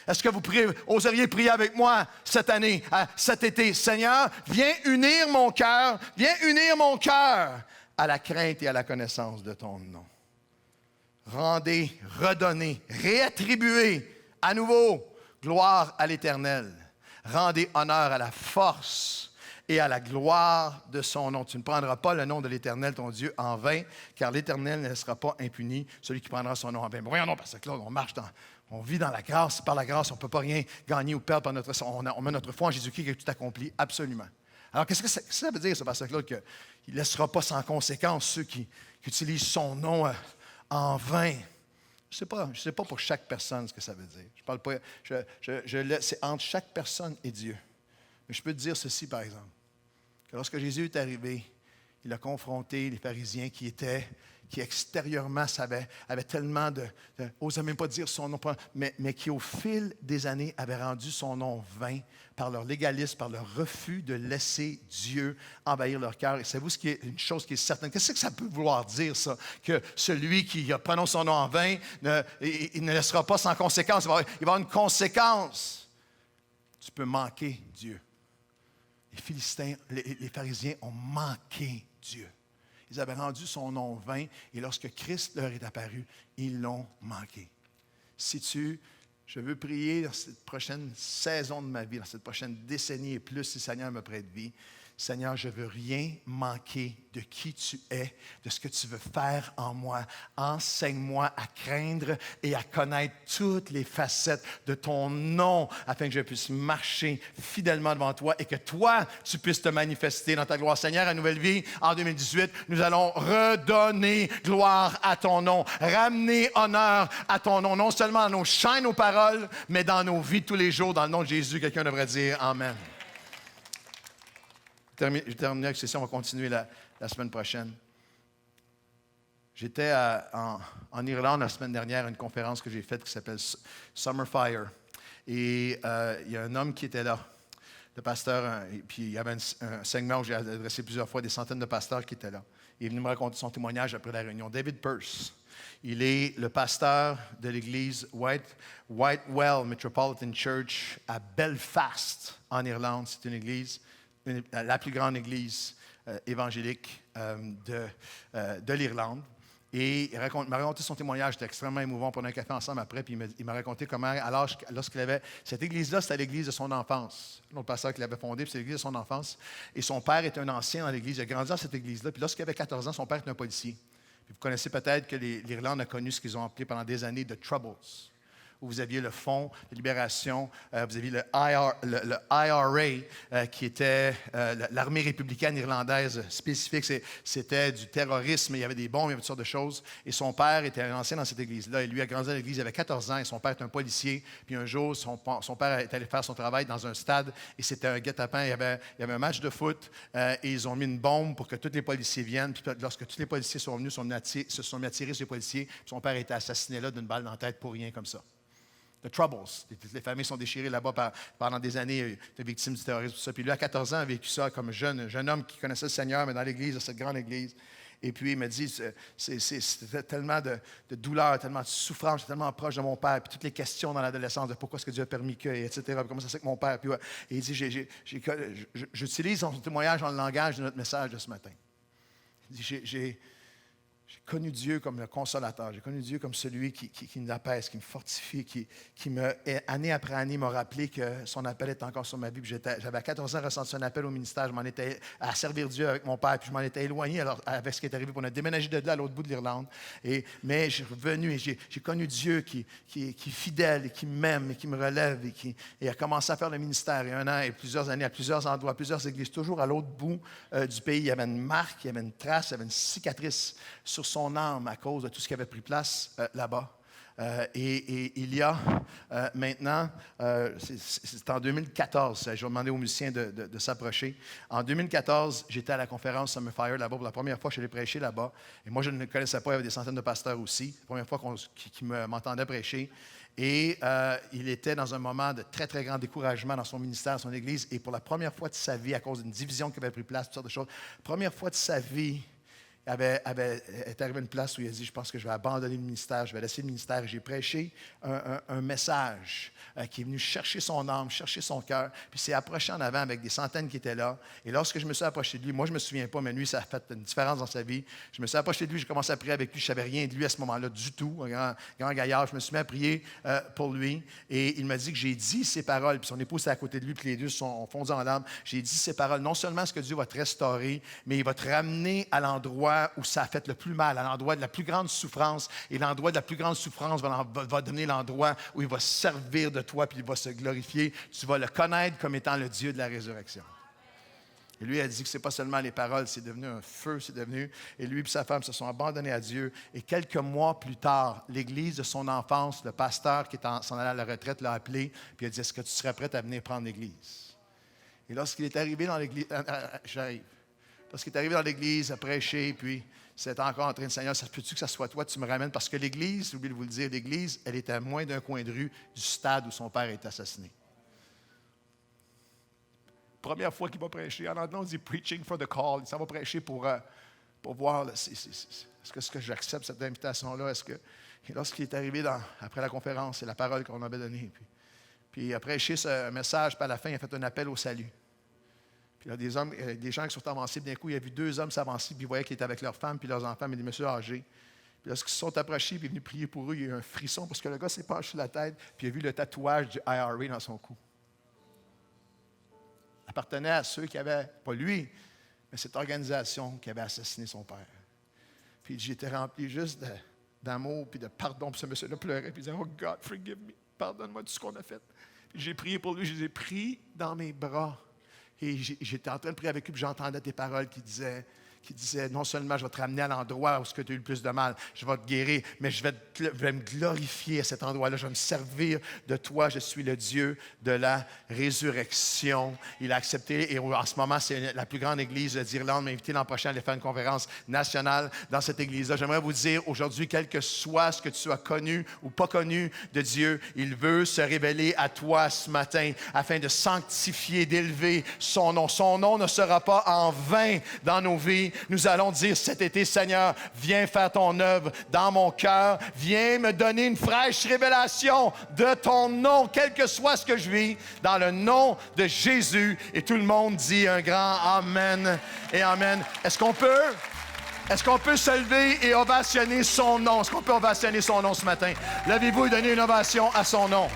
Est-ce que vous oseriez prier avec moi cette année, cet été? Seigneur, viens unir mon cœur à la crainte et à la connaissance de ton nom. Rendez, redonnez, réattribuez à nouveau gloire à l'Éternel. Rendez honneur à la force et à la gloire de son nom. Tu ne prendras pas le nom de l'Éternel, ton Dieu, en vain, car l'Éternel ne laissera pas impuni celui qui prendra son nom en vain. Mais voyons non, parce que là, on vit dans la grâce. Par la grâce, on ne peut pas rien gagner ou perdre. On met notre foi en Jésus-Christ qui a tout accompli, absolument. Alors, qu'est-ce que ça veut dire, ce pasteur-là, qu'il ne laissera pas sans conséquence ceux qui utilisent son nom en vain? Je ne sais pas pour chaque personne ce que ça veut dire. Je parle pas, c'est entre chaque personne et Dieu. Mais je peux te dire ceci, par exemple, que lorsque Jésus est arrivé, il a confronté les pharisiens qui extérieurement avaient tellement n'osaient même pas dire son nom, mais qui au fil des années avaient rendu son nom vain par leur légalisme, par leur refus de laisser Dieu envahir leur cœur. Et savez-vous ce qui est une chose qui est certaine? Qu'est-ce que ça peut vouloir dire, ça? Que celui qui prononce son nom en vain, il ne laissera pas sans conséquence. Il va y avoir une conséquence. Tu peux manquer Dieu. Les Philistins, les pharisiens ont manqué Dieu. Ils avaient rendu son nom vain et lorsque Christ leur est apparu, ils l'ont manqué. Je veux prier dans cette prochaine saison de ma vie, dans cette prochaine décennie et plus, si le Seigneur me prête vie. Seigneur, je ne veux rien manquer de qui tu es, de ce que tu veux faire en moi. Enseigne-moi à craindre et à connaître toutes les facettes de ton nom afin que je puisse marcher fidèlement devant toi et que toi, tu puisses te manifester dans ta gloire. Seigneur, à Nouvelle Vie, en 2018, nous allons redonner gloire à ton nom, ramener honneur à ton nom, non seulement dans nos chants et nos paroles, mais dans nos vies de tous les jours. Dans le nom de Jésus, quelqu'un devrait dire Amen. Je termine avec ceci, on va continuer la semaine prochaine. J'étais en Irlande la semaine dernière à une conférence que j'ai faite qui s'appelle Summer Fire. Et il y a un homme qui était là, le pasteur, et puis il y avait un segment où j'ai adressé plusieurs fois des centaines de pasteurs qui étaient là. Il est venu me raconter son témoignage après la réunion. David Pearce, il est le pasteur de l'église Whitewell Metropolitan Church à Belfast, en Irlande. C'est une église, la plus grande église évangélique de l'Irlande. Et il m'a raconté son témoignage, c'était extrêmement émouvant. On prenait un café ensemble après, puis il m'a raconté comment, lorsqu'il avait... Cette église-là, c'était l'église de son enfance. L'autre pasteur qu'il avait fondé, puis c'est l'église de son enfance. Et son père était un ancien dans l'église, il a grandi dans cette église-là. Puis lorsqu'il avait 14 ans, son père était un policier. Puis vous connaissez peut-être que l'Irlande a connu ce qu'ils ont appelé pendant des années « the Troubles », où vous aviez le Fonds de libération, vous aviez le IRA, qui était l'armée républicaine irlandaise spécifique. C'était du terrorisme, il y avait des bombes, il y avait toutes sortes de choses. Et son père était un ancien dans cette église-là. Et lui a grandi dans l'église, il avait 14 ans, et son père était un policier. Puis un jour, son père est allé faire son travail dans un stade, et c'était un guet-apens. Il y avait un match de foot, et ils ont mis une bombe pour que tous les policiers viennent. Puis lorsque tous les policiers sont venus, se sont mis à tirer sur les policiers. Puis son père a été assassiné là d'une balle dans la tête pour rien comme ça. The Troubles. Les familles sont déchirées là-bas pendant des années de victimes du terrorisme. Tout ça. Puis lui, à 14 ans, a vécu ça comme jeune homme qui connaissait le Seigneur, mais dans l'église, cette grande église. Et puis, il m'a dit, c'était tellement de douleur, tellement de souffrance, j'étais tellement proche de mon père, puis toutes les questions dans l'adolescence de pourquoi est-ce que Dieu a permis que, etc., puis comment ça se fait que mon père... Puis, et il dit, j'utilise son témoignage dans le langage de notre message de ce matin. Il dit, J'ai connu Dieu comme le consolateur. J'ai connu Dieu comme celui qui me apaise, qui me fortifie, qui me, année après année, m'a rappelé que son appel était encore sur ma vie. J'avais à 14 ans ressenti un appel au ministère. Je m'en étais à servir Dieu avec mon père, puis je m'en étais éloigné avec ce qui est arrivé. On a déménagé de là à l'autre bout de l'Irlande. Mais je suis revenu et j'ai connu Dieu qui est fidèle et qui m'aime et qui me relève et a commencé à faire le ministère. Et 1 an et plusieurs années, à plusieurs endroits, à plusieurs églises, toujours à l'autre bout du pays. Il y avait une marque, il y avait une trace, il y avait une cicatrice sur son âme à cause de tout ce qui avait pris place là-bas. Et il y a maintenant, c'est en 2014, je vais demander aux musiciens de s'approcher. En 2014, j'étais à la conférence Summer Fire là-bas pour la première fois, je l'ai prêché là-bas. Et moi, je ne le connaissais pas, il y avait des centaines de pasteurs aussi. La première fois qu'ils m'entendaient prêcher. Et il était dans un moment de très, très grand découragement dans son ministère, son Église. Et pour la première fois de sa vie, à cause d'une division qui avait pris place, toutes sortes de choses, première fois de sa vie, est arrivé à une place où il a dit, je pense que je vais abandonner le ministère, je vais laisser le ministère. Et j'ai prêché un message qui est venu chercher son âme, chercher son cœur, puis s'est approché en avant avec des centaines qui étaient là. Et lorsque je me suis approché de lui, moi je ne me souviens pas, mais lui, ça a fait une différence dans sa vie. Je me suis approché de lui, j'ai commencé à prier avec lui, je ne savais rien de lui à ce moment-là du tout, un grand gaillard. Je me suis mis à prier pour lui et il m'a dit que j'ai dit ces paroles, puis son épouse était à côté de lui, puis les deux sont fondus en larmes. J'ai dit ces paroles, non seulement est-ce que Dieu va te restaurer, mais il va te ramener à l'endroit où ça a fait le plus mal, à l'endroit de la plus grande souffrance. Et l'endroit de la plus grande souffrance va devenir l'endroit où il va se servir de toi puis il va se glorifier. Tu vas le connaître comme étant le Dieu de la résurrection. Et lui a dit que ce n'est pas seulement les paroles, c'est devenu un feu, c'est devenu... Et lui et sa femme se sont abandonnés à Dieu. Et quelques mois plus tard, l'église de son enfance, le pasteur qui s'en allait à la retraite l'a appelé puis il a dit, est-ce que tu serais prêt à venir prendre l'église? Et lorsqu'il est arrivé dans l'église... J'arrive. Lorsqu'il est arrivé dans l'église à prêcher, puis c'était encore en train de Seigneur, ça se peut-tu que ça soit toi, tu me ramènes? Parce que l'église, j'ai oublié de vous le dire, l'église, elle était à moins d'un coin de rue du stade où son père est assassiné. Première fois qu'il va prêcher, en anglais on dit « preaching for the call », il s'en va prêcher pour voir, est-ce que j'accepte cette invitation-là? Et lorsqu'il est arrivé après la conférence, c'est la parole qu'on avait donnée, puis il a prêché ce message, puis à la fin, il a fait un appel au salut. Puis là, des gens qui sont avancés, puis d'un coup, il a vu 2 hommes s'avancer, puis il voyait qu'ils étaient avec leurs femmes, puis leurs enfants, mais des messieurs âgés. Puis lorsqu'ils se sont approchés, puis il est venu prier pour eux, il y a eu un frisson, parce que le gars s'est penché la tête, puis il a vu le tatouage du IRA dans son cou. Il appartenait à ceux qui avaient, pas lui, mais cette organisation qui avait assassiné son père. Puis j'étais rempli juste d'amour, puis de pardon, puis ce monsieur-là pleurait, puis il disait « Oh God, forgive me, pardonne-moi de tout ce qu'on a fait. » Puis j'ai prié pour lui, je les ai pris dans mes bras. Et j'étais en train de prier avec lui, puis j'entendais tes paroles qui disaient, non seulement je vais te ramener à l'endroit où tu as eu le plus de mal, je vais te guérir, mais je vais me glorifier à cet endroit-là, je vais me servir de toi, je suis le Dieu de la résurrection. Il a accepté, et en ce moment, c'est la plus grande église d'Irlande, m'a invité l'an prochain à aller faire une conférence nationale dans cette église-là. J'aimerais vous dire aujourd'hui, quel que soit ce que tu as connu ou pas connu de Dieu, il veut se révéler à toi ce matin afin de sanctifier, d'élever son nom. Son nom ne sera pas en vain dans nos vies. Nous allons dire cet été, Seigneur, viens faire ton œuvre dans mon cœur. Viens me donner une fraîche révélation de ton nom, quel que soit ce que je vis, dans le nom de Jésus. Et tout le monde dit un grand Amen et Amen. Est-ce qu'on peut se lever et ovationner son nom? Est-ce qu'on peut ovationner son nom ce matin? Levez-vous et donnez une ovation à son nom.